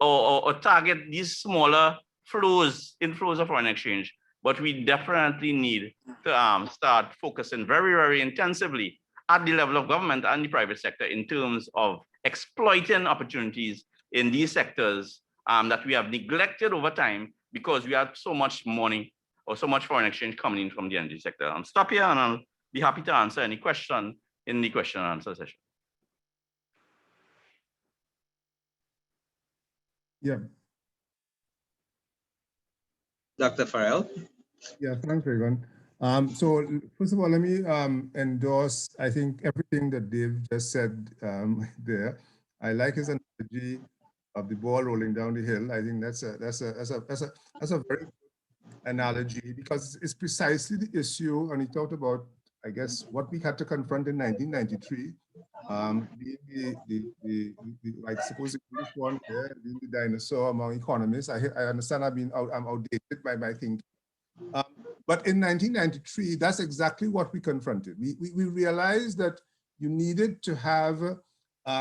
or target these smaller inflows of foreign exchange, but we definitely need to start focusing very, very intensively at the level of government and the private sector in terms of exploiting opportunities in these sectors that we have neglected over time because we have so much money or so much foreign exchange coming in from the energy sector. I'll stop here and I'll be happy to answer any question in the question and answer session. Yeah. Dr. Farrell. Yeah, thanks, Regan. So first of all, let me endorse, I think, everything that Dave just said there. I like his analogy the ball rolling down the hill. I think that's a very good analogy, because it's precisely the issue. And he talked about, I guess, what we had to confront in 1993. I suppose the English one here, being the dinosaur among economists. I understand I'm outdated by my thinking. But in 1993, that's exactly what we confronted. We realized that you needed to have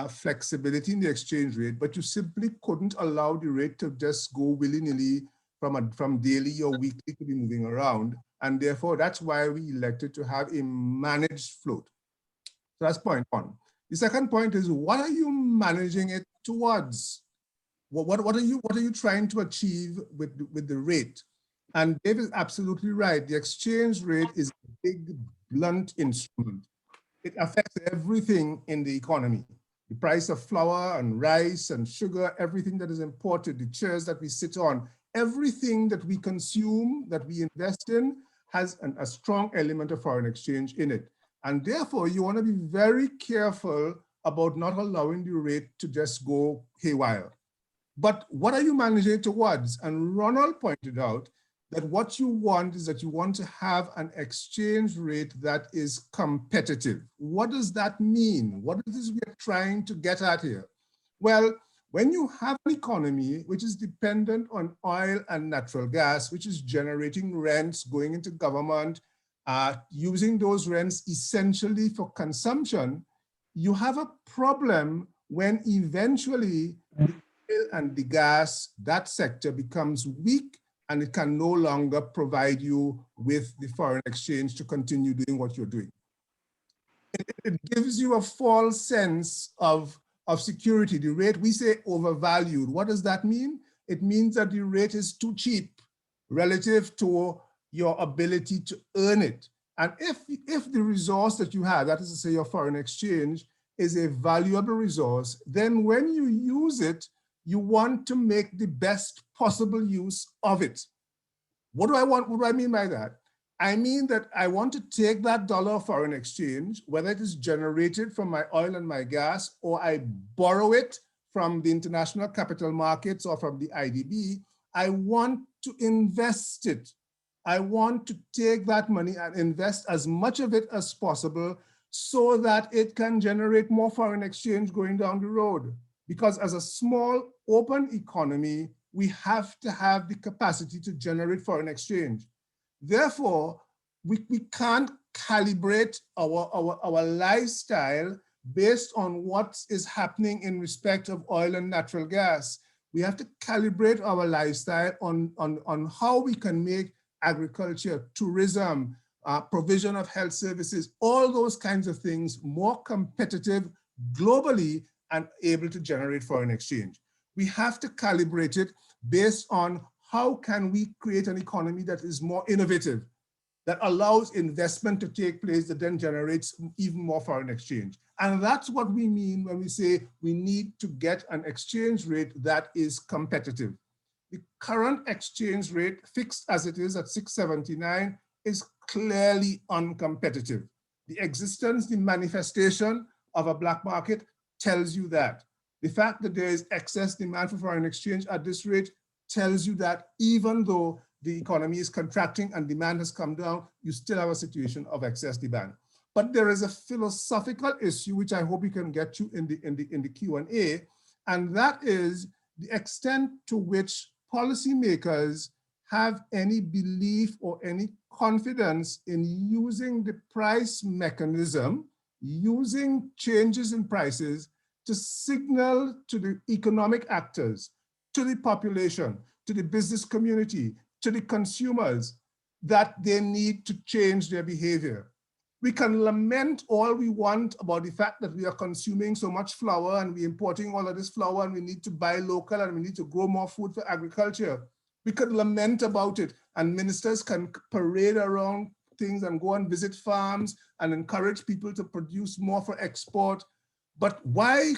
flexibility in the exchange rate, but you simply couldn't allow the rate to just go willy-nilly from daily or weekly to be moving around. And therefore, that's why we elected to have a managed float. So that's point one. The second point is, what are you managing it towards? What are you trying to achieve with the rate? And Dave is absolutely right. The exchange rate is a big, blunt instrument. It affects everything in the economy. The price of flour and rice and sugar, everything that is imported, the chairs that we sit on, everything that we consume, that we invest in, has a strong element of foreign exchange in it. And therefore, you want to be very careful about not allowing the rate to just go haywire. But what are you managing towards? And Ronald pointed out that what you want is that you want to have an exchange rate that is competitive. What does that mean? What is it we're trying to get at here? Well, when you have an economy which is dependent on oil and natural gas, which is generating rents, going into government, using those rents essentially for consumption, you have a problem when eventually the oil and the gas, that sector becomes weak, and it can no longer provide you with the foreign exchange to continue doing what you're doing. It gives you a false sense of security. The rate, we say overvalued. What does that mean? It means that the rate is too cheap relative to your ability to earn it. And if the resource that you have, that is to say your foreign exchange, is a valuable resource, then when you use it, you want to make the best possible use of it. What do I mean by that? I mean that I want to take that dollar of foreign exchange, whether it is generated from my oil and my gas, or I borrow it from the international capital markets or from the IDB, I want to invest it. I want to take that money and invest as much of it as possible so that it can generate more foreign exchange going down the road. Because as a small, open economy, we have to have the capacity to generate foreign exchange. Therefore, we can't calibrate our lifestyle based on what is happening in respect of oil and natural gas. We have to calibrate our lifestyle on how we can make agriculture, tourism, provision of health services, all those kinds of things more competitive globally and able to generate foreign exchange. We have to calibrate it based on how can we create an economy that is more innovative, that allows investment to take place, that then generates even more foreign exchange. And that's what we mean when we say we need to get an exchange rate that is competitive. The current exchange rate, fixed as it is at 679, is clearly uncompetitive. The existence, the manifestation of a black market tells you that. The fact that there is excess demand for foreign exchange at this rate tells you that even though the economy is contracting and demand has come down, you still have a situation of excess demand. But there is a philosophical issue which I hope we can get to in the Q&A, and that is the extent to which policymakers have any belief or any confidence in using the price mechanism, using changes in prices to signal to the economic actors, to the population, to the business community, to the consumers, that they need to change their behavior. We can lament all we want about the fact that we are consuming so much flour and we're importing all of this flour and we need to buy local and we need to grow more food for agriculture. We could lament about it, and ministers can parade around things and go and visit farms and encourage people to produce more for export. But why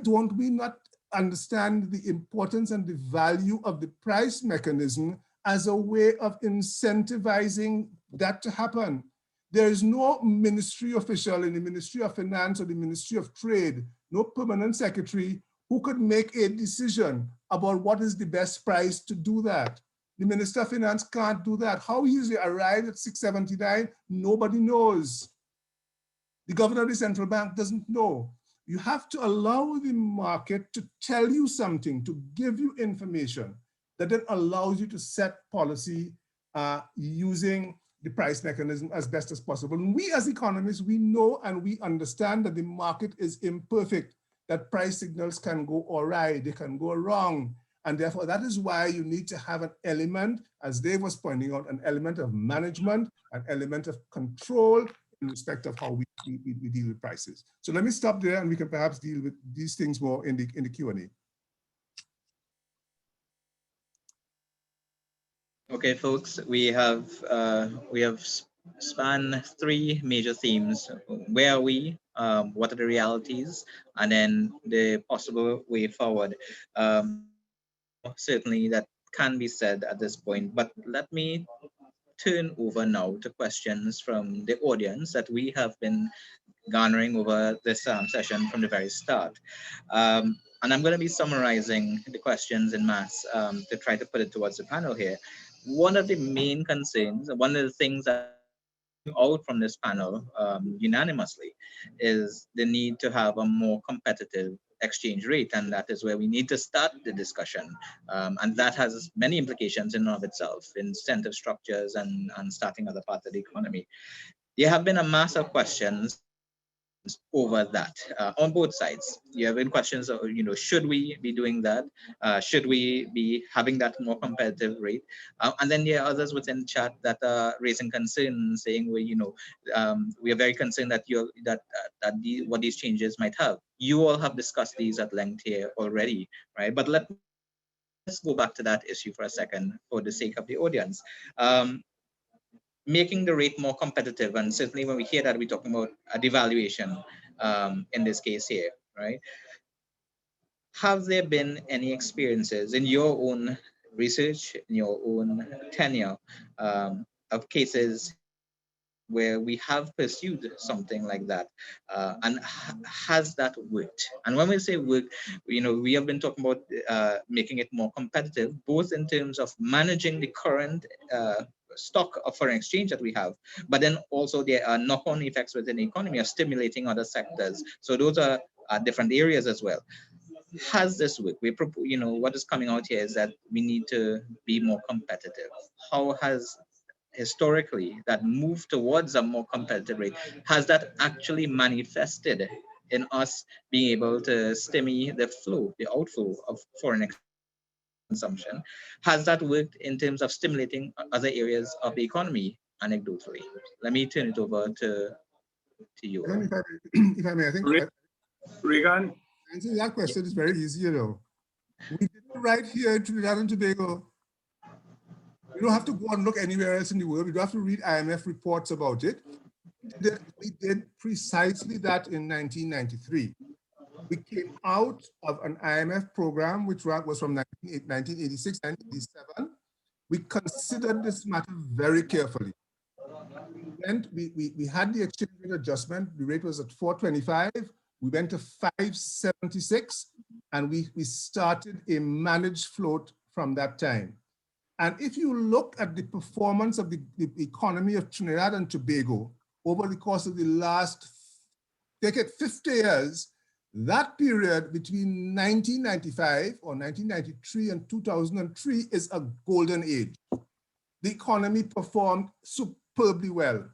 don't we not understand the importance and the value of the price mechanism as a way of incentivizing that to happen? There is no ministry official in the Ministry of Finance or the Ministry of Trade, no permanent secretary who could make a decision about what is the best price to do that. The Minister of Finance can't do that. How easy arrived at 679, nobody knows. The governor of the central bank doesn't know. You have to allow the market to tell you something, to give you information that then allows you to set policy using the price mechanism as best as possible. And we as economists, we know and we understand that the market is imperfect, that price signals can go awry, they can go wrong. And therefore, that is why you need to have an element, as Dave was pointing out, an element of management, an element of control in respect of how we deal with prices. So let me stop there and we can perhaps deal with these things more in the Q&A. Okay, folks, we have spanned three major themes. Where are we? What are the realities? And then the possible way forward. Certainly that can be said at this point, but let me turn over now to questions from the audience that we have been garnering over this session from the very start. And I'm going to be summarizing the questions in mass to try to put it towards the panel here. One of the main concerns, one of the things that out from this panel unanimously is the need to have a more competitive exchange rate, and that is where we need to start the discussion, and that has many implications in and of itself, incentive structures and starting other parts of the economy. There have been a mass of questions over that on both sides. You have been questions of, should we be doing that? Should we be having that more competitive rate? And then there are others within chat that are raising concerns, saying, well, we are very concerned that what these changes might have. You all have discussed these at length here already, right? But let's go back to that issue for a second for the sake of the audience. Making the rate more competitive, and certainly when we hear that, we're talking about a devaluation in this case here, right? Have there been any experiences in your own research, in your own tenure, of cases where we have pursued something like that, and has that worked? And when we say work, we have been talking about making it more competitive, both in terms of managing the current stock of foreign exchange that we have, but then also there are knock-on effects within the economy of stimulating other sectors. So those are different areas as well. Has this worked? What is coming out here is that we need to be more competitive. How has historically that move towards a more competitive rate, has that actually manifested in us being able to stymie the outflow of foreign exchange consumption? Has that worked in terms of stimulating other areas of the economy anecdotally? Let me turn it over to you. If I may, I think Regan, answering that question is very easy, We did it right here in Trinidad and Tobago. You don't have to go and look anywhere else in the world. You don't have to read IMF reports about it. We did precisely that in 1993. We came out of an IMF program, which was from 1986, 1987. We considered this matter very carefully. We had the exchange rate adjustment. The rate was at 425. We went to 576, and we started a managed float from that time. And if you look at the performance of the economy of Trinidad and Tobago over the course of the last 50 years, that period between 1995 or 1993 and 2003 is a golden age. The economy performed superbly well.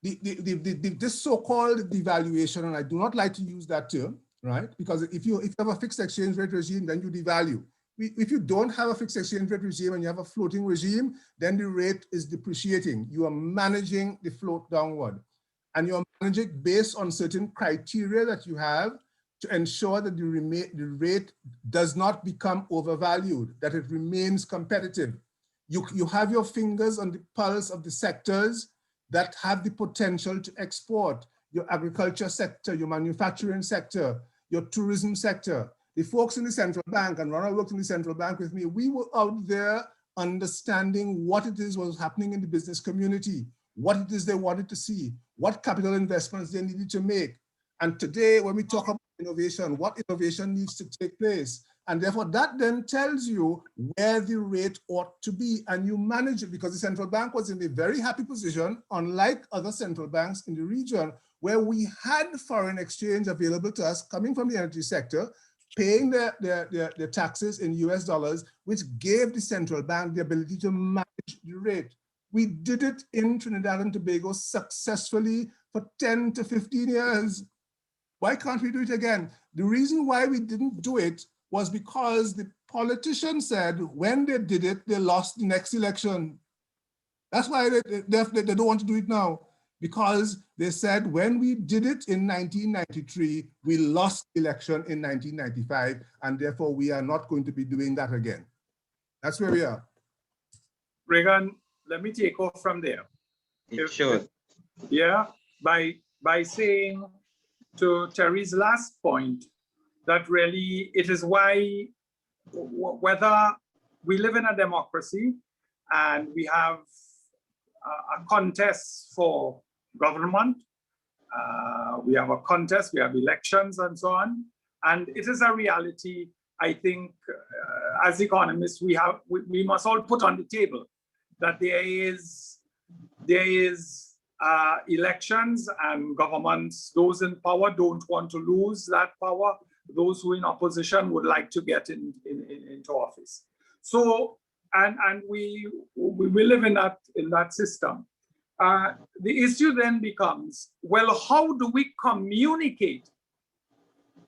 This so-called devaluation, and I do not like to use that term, right? Because if you have a fixed exchange rate regime, then you devalue. If you don't have a fixed exchange rate regime and you have a floating regime, then the rate is depreciating. You are managing the float downward. And you're managing based on certain criteria that you have to ensure that the rate does not become overvalued, that it remains competitive. You have your fingers on the pulse of the sectors that have the potential to export: your agriculture sector, your manufacturing sector, your tourism sector. The folks in the central bank, and Ronald worked in the central bank with me, we were out there understanding what it is was happening in the business community, what it is they wanted to see, what capital investments they needed to make. And today, when we talk about innovation, what innovation needs to take place. And therefore, that then tells you where the rate ought to be, and you manage it, because the central bank was in a very happy position, unlike other central banks in the region, where we had foreign exchange available to us coming from the energy sector, paying their taxes in US dollars, which gave the central bank the ability to manage the rate. We did it in Trinidad and Tobago successfully for 10 to 15 years. Why can't we do it again? The reason why we didn't do it was because the politicians said when they did it, they lost the next election. That's why they don't want to do it now, because they said when we did it in 1993, we lost the election in 1995, and therefore we are not going to be doing that again. That's where we are. Regan, let me take off from there. Sure. Yeah, by saying to Terry's last point, that really it is why whether we live in a democracy and we have a contest for government, we have a contest, we have elections and so on, and it is a reality. I think as economists we must all put on the table that there is elections, and governments, those in power don't want to lose that power. Those who in opposition would like to get into office. So, and we live in that system. The issue then becomes, well, how do we communicate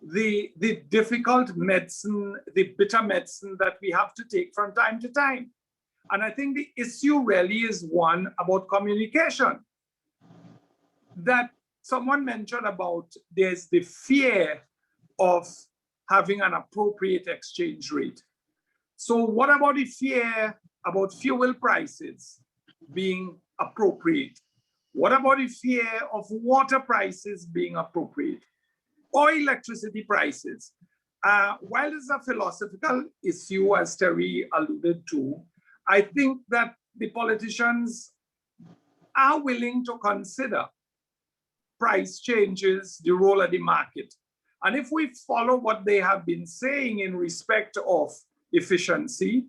the difficult medicine, the bitter medicine that we have to take from time to time? And I think the issue really is one about communication. That someone mentioned about, there's the fear of having an appropriate exchange rate. So what about the fear about fuel prices being appropriate? What about the fear of water prices being appropriate, or electricity prices? While it's a philosophical issue, as Terry alluded to, I think that the politicians are willing to consider price changes, the role of the market. And if we follow what they have been saying in respect of efficiency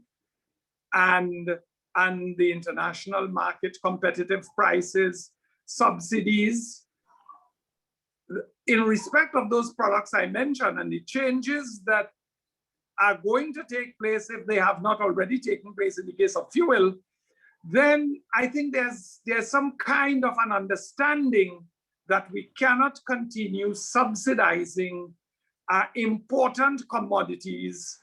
and the international market, competitive prices, subsidies, in respect of those products I mentioned and the changes that are going to take place if they have not already taken place in the case of fuel, then I think there's some kind of an understanding that we cannot continue subsidizing important commodities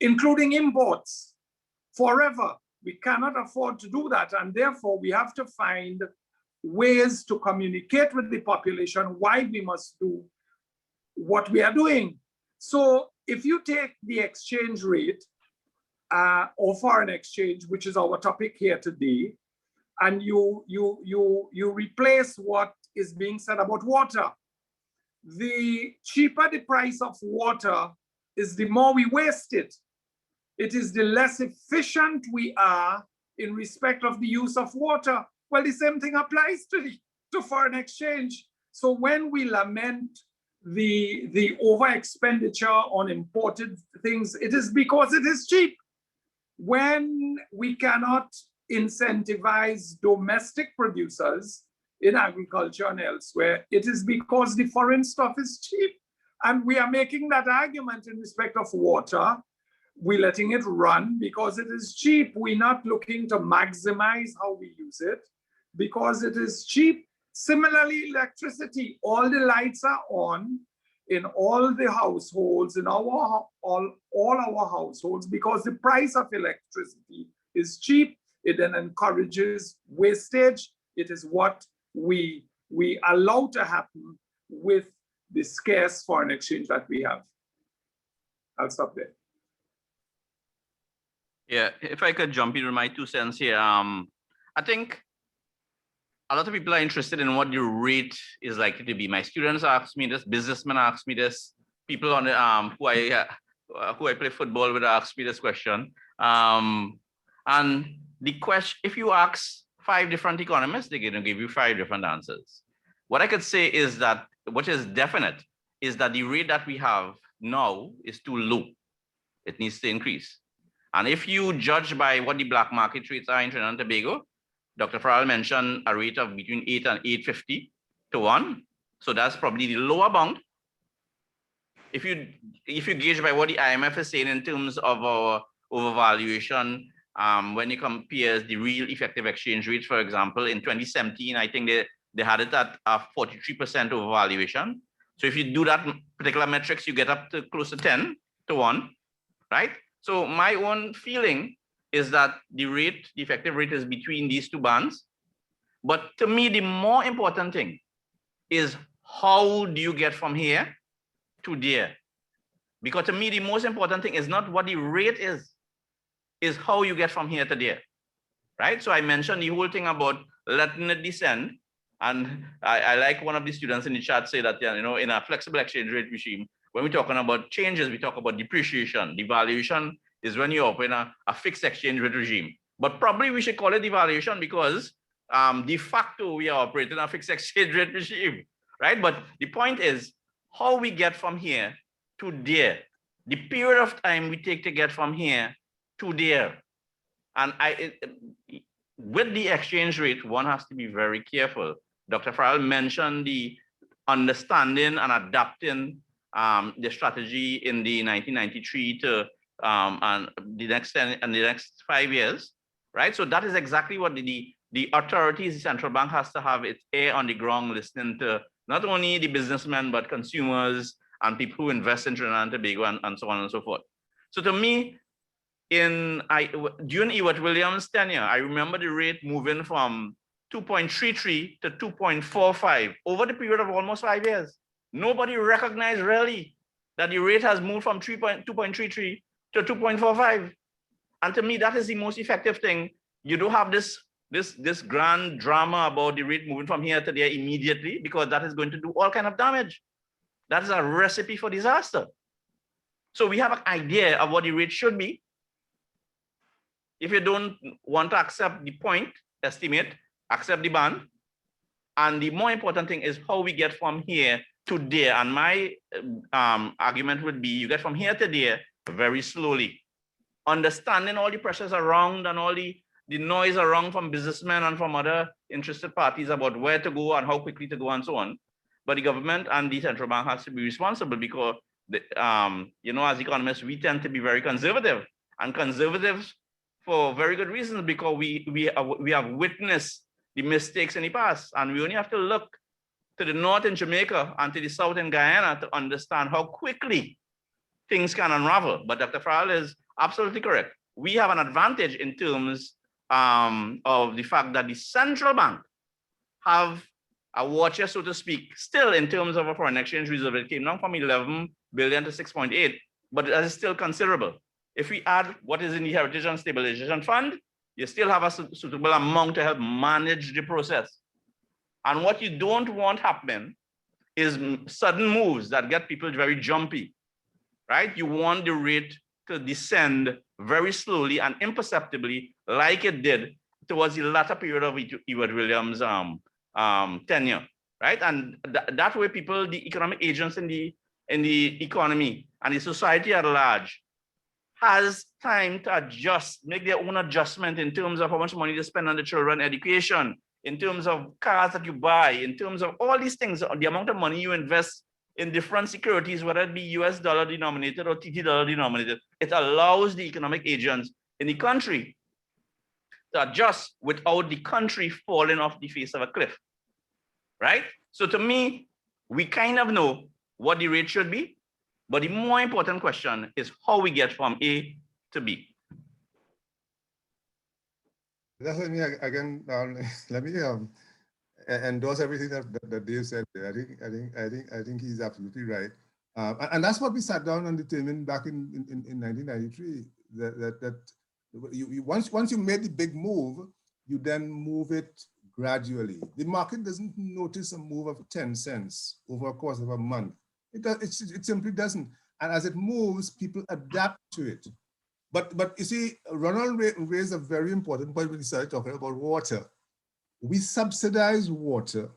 including imports, forever. We cannot afford to do that, and therefore we have to find ways to communicate with the population why we must do what we are doing. So if you take the exchange rate or foreign exchange, which is our topic here today, and you replace what is being said about water, the cheaper the price of water is, the more we waste it. It is the less efficient we are in respect of the use of water. Well, the same thing applies to foreign exchange. So when we lament the over expenditure on imported things, it is because it is cheap. When we cannot incentivize domestic producers in agriculture and elsewhere, it is because the foreign stuff is cheap. And we are making that argument in respect of water. We're letting it run because it is cheap. We're not looking to maximize how we use it because it is cheap. Similarly, electricity, all the lights are on in all the households, in all our households, because the price of electricity is cheap. It then encourages wastage. It is what we allow to happen with the scarce foreign exchange that we have. I'll stop there. Yeah, if I could jump in with my 2 cents here, I think a lot of people are interested in what the rate is likely to be. My students ask me this, businessmen ask me this, people on the who I play football with ask me this question. And the question, if you ask 5 different economists, they're going to give you 5 different answers. What I could say is that what is definite is that the rate that we have now is too low. It needs to increase. And if you judge by what the black market rates are in Trinidad and Tobago, Dr. Farrell mentioned a rate of between 8 and 850 to 1. So that's probably the lower bound. If you gauge by what the IMF is saying in terms of our overvaluation, when it compares the real effective exchange rates, for example, in 2017, I think they had it at a 43% overvaluation. So if you do that particular metrics, you get up to close to 10 to 1, right? So my own feeling is that the effective rate is between these two bands. But to me, the more important thing is how do you get from here to there? Because to me, the most important thing is not what the rate is how you get from here to there, right? So I mentioned the whole thing about letting it descend. And I like one of the students in the chat say that, you know, in a flexible exchange rate regime, when we're talking about changes, we talk about depreciation. Devaluation is when you open a fixed exchange rate regime. But probably we should call it devaluation because de facto we are operating a fixed exchange rate regime, right? But the point is how we get from here to there, the period of time we take to get from here to there. And with the exchange rate, one has to be very careful. Dr. Farrell mentioned the understanding and adapting the strategy in the 1993 to and the next 5 years, right? So that is exactly what the authorities, the central bank has to have its ear on the ground, listening to not only the businessmen, but consumers and people who invest in Trinidad and Tobago and so on and so forth. So to me, during Ewart Williams' tenure, I remember the rate moving from 2.33 to 2.45 over the period of almost 5 years. Nobody recognized really that the rate has moved from 2.33 to 2.45. And to me, that is the most effective thing. You don't have this grand drama about the rate moving from here to there immediately, because that is going to do all kind of damage. That is a recipe for disaster. So we have an idea of what the rate should be. If you don't want to accept the point estimate, accept the band. And the more important thing is how we get from here to there. And my argument would be you get from here to there very slowly, understanding all the pressures around and all the noise around from businessmen and from other interested parties about where to go and how quickly to go and so on. But the government and the central bank has to be responsible because, you know, as economists, we tend to be very conservative, and conservatives for very good reasons, because we have witnessed the mistakes in the past, and we only have to look to the north in Jamaica and to the south in Guyana to understand how quickly things can unravel. But Dr. Farrell is absolutely correct. We have an advantage in terms of the fact that the central bank have a watcher, so to speak, still in terms of a foreign exchange reserve. It came down from 11 billion to 6.8, but that is still considerable. If we add what is in the Heritage and Stabilization Fund, you still have a suitable amount to help manage the process. And what you don't want happening is sudden moves that get people very jumpy, right? You want the rate to descend very slowly and imperceptibly, like it did towards the latter period of Ewart Williams' tenure, right? And that way people, the economic agents in the economy and the society at large, has time to adjust, make their own adjustment in terms of how much money to spend on the children education, in terms of cars that you buy, in terms of all these things, the amount of money you invest in different securities, whether it be US dollar denominated or TT dollar denominated. It allows the economic agents in the country to adjust without the country falling off the face of a cliff, right? So to me, we kind of know what the rate should be, but the more important question is how we get from A to B. Let me again, let me endorse everything that Dave said there. I think he's absolutely right, and that's what we sat down and determined back in 1993. That you once you made the big move, you then move it gradually. The market doesn't notice a move of 10 cents over a course of a month. It simply doesn't. And as it moves, people adapt to it. But you see, Ronald raised a very important point when he started talking about water. We subsidize water.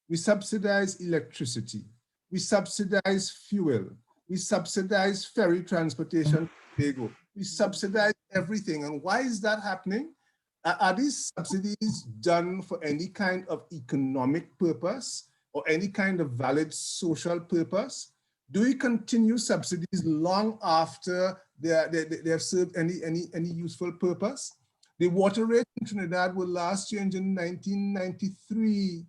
We subsidize electricity. we subsidize fuel, we subsidize ferry transportation to Tobago, we subsidize everything. And why is that happening? Are these subsidies done for any kind of economic purpose or any kind of valid social purpose? Do we continue subsidies long after they have served any useful purpose? The water rate in Trinidad was last changed in 1993.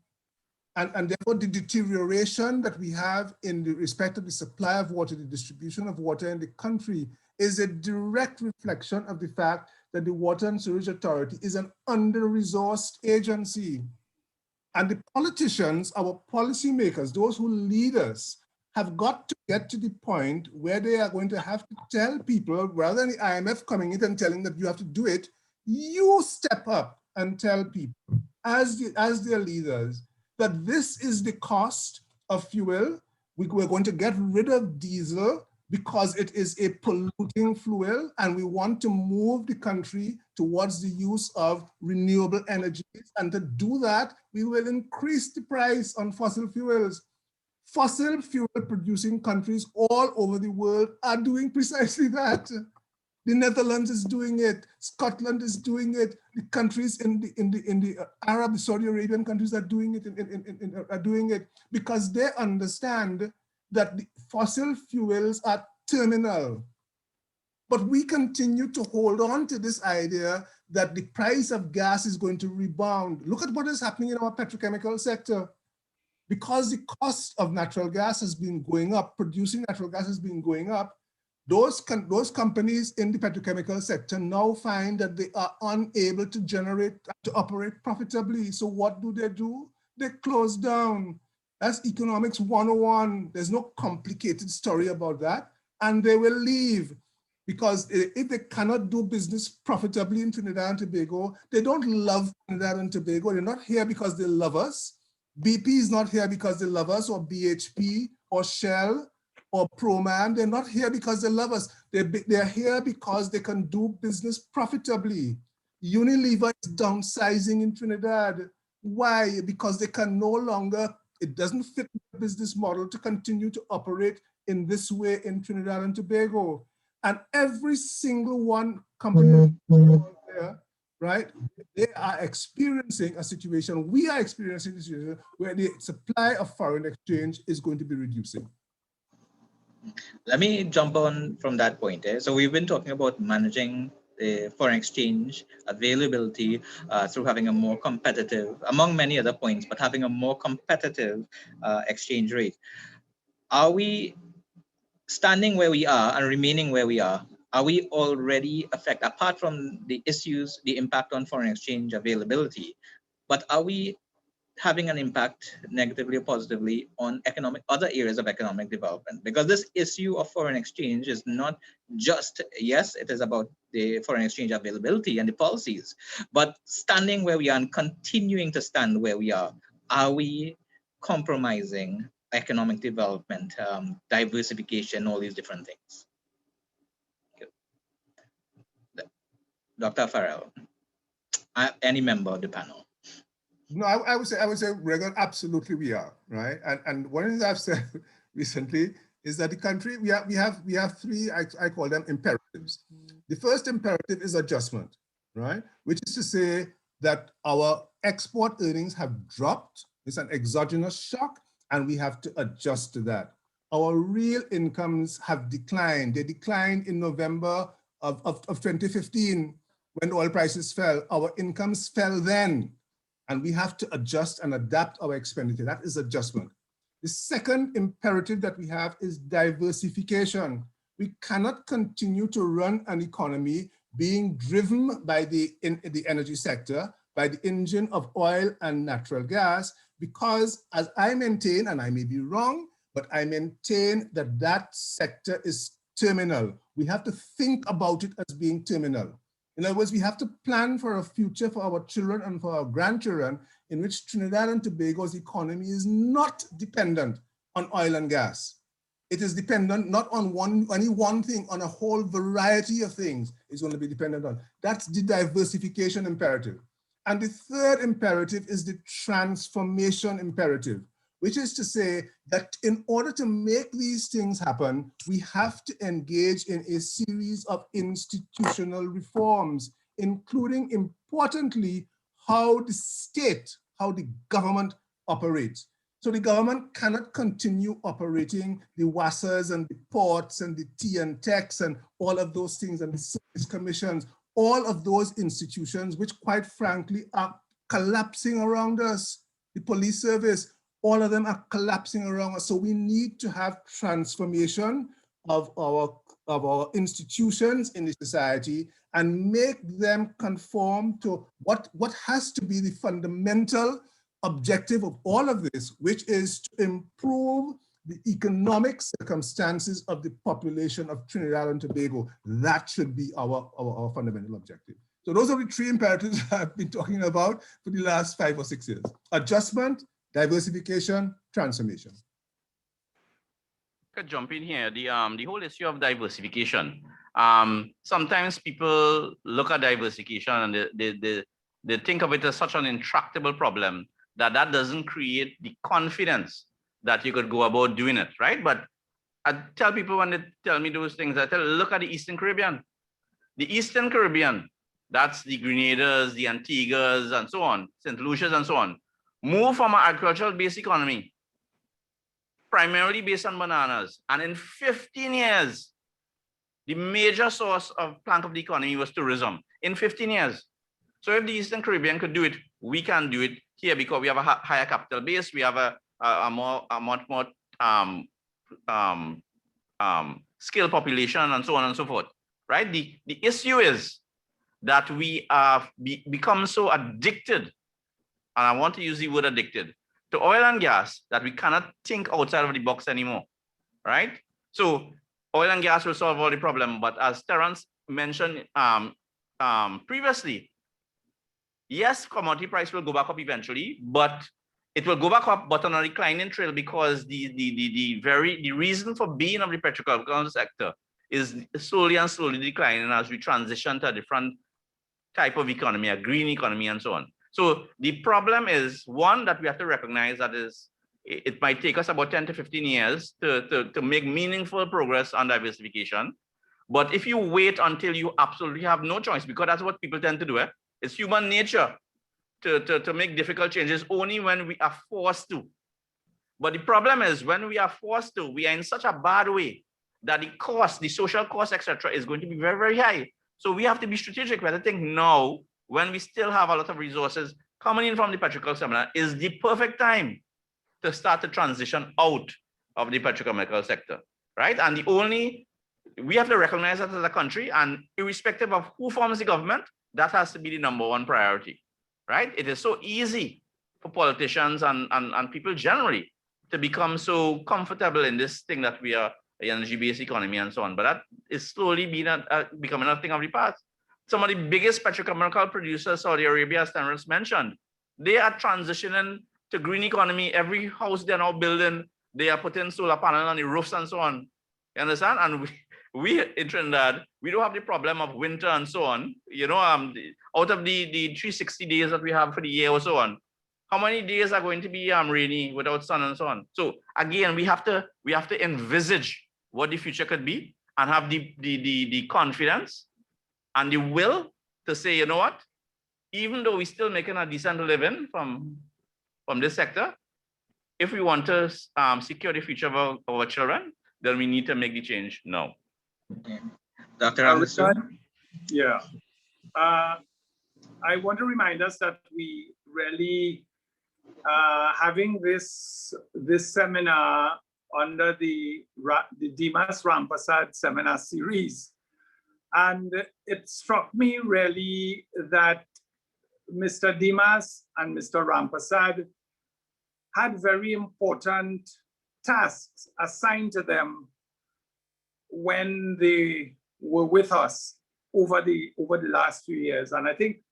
And therefore the deterioration that we have in the respect of the supply of water, the distribution of water in the country is a direct reflection of the fact that the Water and Sewerage Authority is an under-resourced agency. And the politicians, our policymakers, those who lead us, have got to get to the point where they are going to have to tell people, rather than the IMF coming in and telling them you have to do it, you step up and tell people as their leaders that this is the cost of fuel. We're going to get rid of diesel because it is a polluting fuel, and we want to move the country towards the use of renewable energies. And to do that, we will increase the price on fossil fuels. Fossil fuel producing countries all over the world are doing precisely that. The Netherlands is doing it. Scotland is doing it. The countries in the Arab, Saudi Arabian countries are doing it, because they understand that the fossil fuels are terminal. But we continue to hold on to this idea that the price of gas is going to rebound. Look at what is happening in our petrochemical sector. Because the cost of natural gas has been going up, producing natural gas has been going up, those companies in the petrochemical sector now find that they are unable to operate profitably. So what do? They close down. That's economics 101. There's no complicated story about that. And they will leave, because if they cannot do business profitably in Trinidad and Tobago, they don't love Trinidad and Tobago. They're not here because they love us. BP is not here because they love us, or BHP, or Shell, or Proman. They're not here because they love us. They're here because they can do business profitably. Unilever is downsizing in Trinidad. Why? Because they can no longer, it doesn't fit the business model to continue to operate in this way in Trinidad and Tobago. And every single one company there, right, they are experiencing a situation, we are experiencing a situation where the supply of foreign exchange is going to be reducing. Let me jump on from that point. So we've been talking about managing the foreign exchange availability through having a more competitive, among many other points, but having a more competitive exchange rate. Are we standing where we are and remaining where we are we already affected, apart from the issues, the impact on foreign exchange availability, but are we having an impact negatively or positively on other areas of economic development? Because this issue of foreign exchange is not just, yes, it is about the foreign exchange availability and the policies, but standing where we are and continuing to stand where we are we compromising economic development, diversification, all these different things? Dr. Farrell, any member of the panel. No, I would say, Regan, absolutely we are, right? And one of the things I've said recently is that the country, we have three, I call them imperatives. The first imperative is adjustment, right? Which is to say that our export earnings have dropped. It's an exogenous shock, and we have to adjust to that. Our real incomes have declined. They declined in November of 2015 when oil prices fell. Our incomes fell then. And we have to adjust and adapt our expenditure. That is adjustment. The second imperative that we have is diversification. We cannot continue to run an economy being driven by the energy sector, by the engine of oil and natural gas, because as I maintain, and I may be wrong, but I maintain that that sector is terminal. We have to think about it as being terminal. In other words, we have to plan for a future for our children and for our grandchildren in which Trinidad and Tobago's economy is not dependent on oil and gas. It is dependent not on any one thing, on a whole variety of things it's going to be dependent on. That's the diversification imperative. And the third imperative is the transformation imperative. which is to say that in order to make these things happen, we have to engage in a series of institutional reforms, including, importantly, how the state, how the government operates. So the government cannot continue operating the WASAs and the ports and the T and Techs and all of those things and the service commissions, all of those institutions, which quite frankly are collapsing around us. The police service, all of them are collapsing around us. So we need to have transformation of our institutions in the society and make them conform to what has to be the fundamental objective of all of this, which is to improve the economic circumstances of the population of Trinidad and Tobago. That should be our fundamental objective. So those are the three imperatives I've been talking about for the last 5 or 6 years: adjustment, diversification, transformation. Could jump in here. The whole issue of diversification. Sometimes people look at diversification and they think of it as such an intractable problem that doesn't create the confidence that you could go about doing it, right? But I tell people when they tell me those things, I tell them, look at the Eastern Caribbean. The Eastern Caribbean, that's the Grenadiers, the Antiguas, and so on, St. Lucia's and so on, move from an agricultural-based economy, primarily based on bananas. And in 15 years, the major source of plank of the economy was tourism. In 15 years. So if the Eastern Caribbean could do it, we can do it here because we have a higher capital base, we have a much more skilled population, and so on and so forth, right? The issue is that we have become so addicted, and I want to use the word addicted, to oil and gas that we cannot think outside of the box anymore, right? So oil and gas will solve all the problem, but as Terence mentioned previously, yes, commodity price will go back up eventually, but it will go back up, but on a declining trail, because the reason for being of the petrochemical sector is slowly and slowly declining as we transition to a different type of economy, a green economy, and so on. So the problem is, one, that we have to recognize that it might take us about 10 to 15 years to make meaningful progress on diversification. But if you wait until you absolutely have no choice, because that's what people tend to do, it's human nature to make difficult changes only when we are forced to. But the problem is, when we are forced to, we are in such a bad way that the cost, the social cost, etc., is going to be very, very high. So we have to be strategic. We have to think now, when we still have a lot of resources coming in from the petrochemical sector, is the perfect time to start the transition out of the petrochemical sector, right? And we have to recognize that as a country, and irrespective of who forms the government, that has to be the #1 priority, right? It is so easy for politicians and people generally to become so comfortable in this thing that we are an energy-based economy and so on, but that is slowly becoming a thing of the past. Some of the biggest petrochemical producers, Saudi Arabia, as Terence mentioned, they are transitioning to green economy. Every house they're now building, they are putting solar panels on the roofs and so on. You understand? And we in Trinidad, we don't have the problem of winter and so on. You know, out of the 360 days that we have for the year or so on, how many days are going to be rainy without sun and so on? So again, we have to envisage what the future could be and have the confidence and the will to say, you know what, even though we're still making a decent living from this sector, if we want to secure the future of our children, then we need to make the change now. Okay. Dr. Ramkissoon? Yeah. I want to remind us that we really having this seminar under the Demas-Rampersad seminar series. And it struck me really that Mr. Demas and Mr. Rampersad had very important tasks assigned to them when they were with us over the last few years. And I think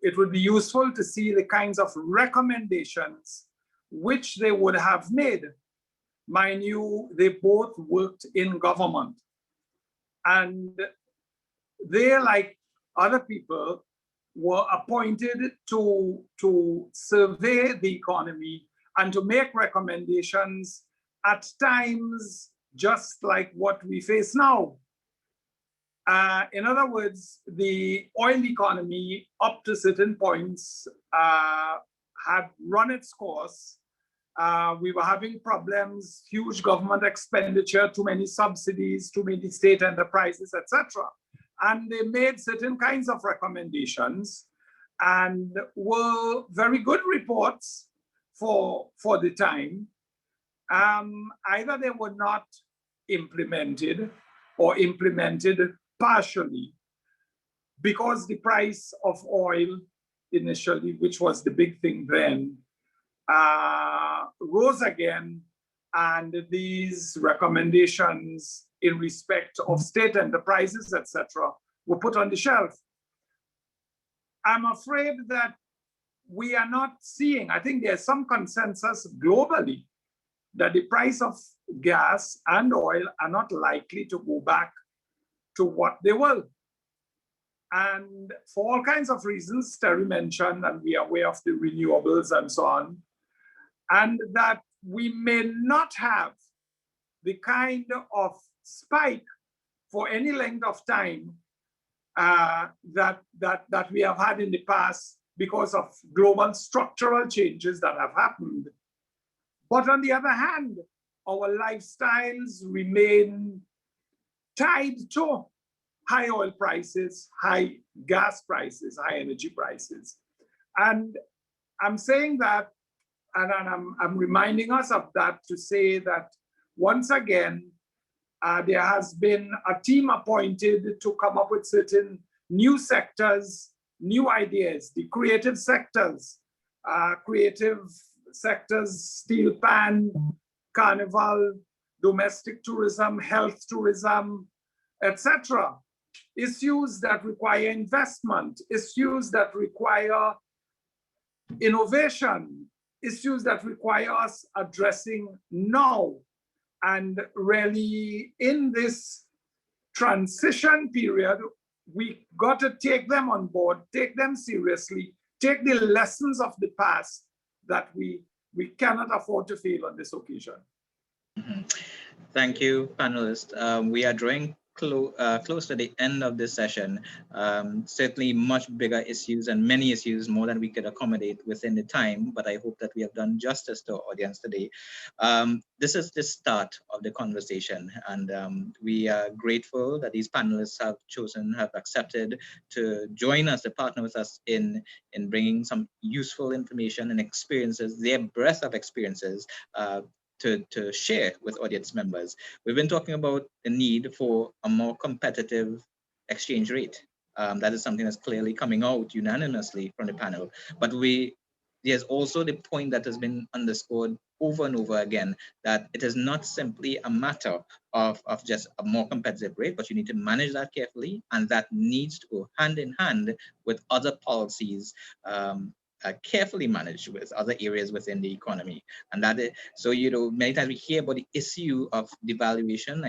it would be useful to see the kinds of recommendations which they would have made. Mind you, they both worked in government. And they, like other people, were appointed to survey the economy and to make recommendations at times just like what we face now. In other words, the oil economy up to certain points had run its course. We were having problems, huge government expenditure, too many subsidies, too many state enterprises, etc. And they made certain kinds of recommendations and were very good reports for the time. Either they were not implemented or implemented partially, because the price of oil initially, which was the big thing then, rose again, and these recommendations in respect of state enterprises, etc., were put on the shelf. I'm afraid that we are not seeing, I think there's some consensus globally that the price of gas and oil are not likely to go back to what they were. And for all kinds of reasons, Terry mentioned, and we are aware of the renewables and so on, and that we may not have the kind of spike for any length of time that we have had in the past because of global structural changes that have happened. But on the other hand, our lifestyles remain tied to high oil prices, high gas prices, high energy prices. And I'm saying that, and I'm reminding us of that to say that once again, there has been a team appointed to come up with certain new sectors, new ideas, the creative sectors, steel pan, carnival, domestic tourism, health tourism, etc. Issues that require investment, issues that require innovation, issues that require us addressing now. And really, in this transition period, we got to take them on board, take them seriously, take the lessons of the past that we cannot afford to fail on this occasion. Mm-hmm. Thank you, panelists. We are drawing close to the end of this session. Certainly much bigger issues and many issues, more than we could accommodate within the time, but I hope that we have done justice to our audience today. This is the start of the conversation, and we are grateful that these panelists have accepted to join us, to partner with us in bringing some useful information and experiences, their breadth of experiences, to share with audience members. We've been talking about the need for a more competitive exchange rate. That is something that's clearly coming out unanimously from the panel. But there's also the point that has been underscored over and over again, that it is not simply a matter of just a more competitive rate, but you need to manage that carefully, and that needs to go hand in hand with other policies, carefully managed with other areas within the economy. And that is, so, many times we hear about the issue of devaluation.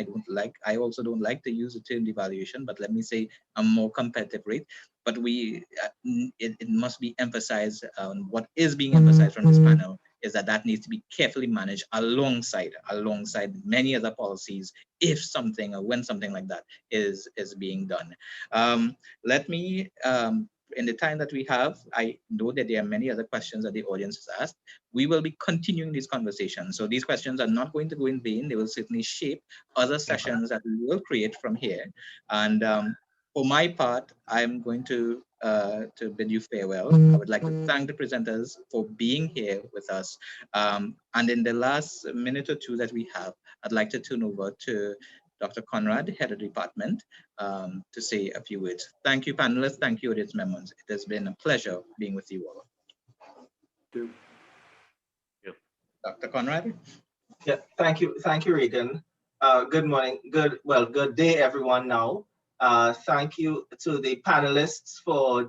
I also don't like to use the term devaluation, but let me say a more competitive rate. But it must be emphasized, what is being emphasized from this panel is that needs to be carefully managed alongside many other policies, if something or when something like that is being done. Let me, in the time that we have, I know that there are many other questions that the audience has asked. We will be continuing these conversations. So these questions are not going to go in vain. They will certainly shape other sessions that we will create from here. And for my part, I'm going to bid you farewell. I would like to thank the presenters for being here with us. And in the last minute or two that we have, I'd like to turn over to Dr. Conrad, head of the department, to say a few words. Thank you, panelists. Thank you, audience members. It has been a pleasure being with you all. Thank you. Dr. Conrad? Yeah, thank you, Regan. Good morning, good day, everyone now. Thank you to the panelists for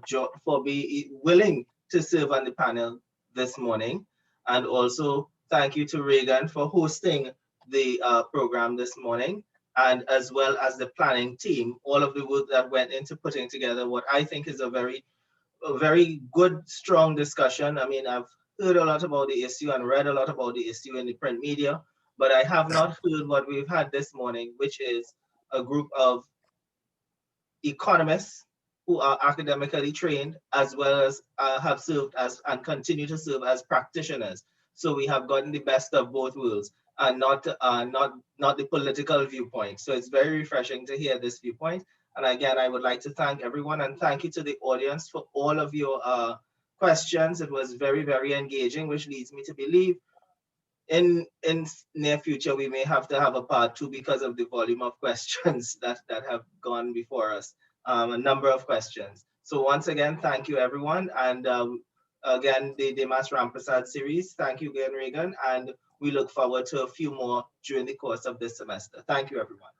being willing to serve on the panel this morning. And also thank you to Regan for hosting the program this morning, and as well as the planning team, all of the work that went into putting together what I think is a very good, strong discussion. I mean, I've heard a lot about the issue and read a lot about the issue in the print media, but I have not heard what we've had this morning, which is a group of economists who are academically trained, as well as have served as and continue to serve as practitioners. So we have gotten the best of both worlds, and not the political viewpoint. So it's very refreshing to hear this viewpoint. And again, I would like to thank everyone, and thank you to the audience for all of your questions. It was very, very engaging, which leads me to believe in near future we may have to have a part 2 because of the volume of questions that have gone before us. A number of questions. So once again, thank you everyone, and again the Demas-Rampersad series. Thank you again, Regan, and we look forward to a few more during the course of this semester. Thank you, everyone.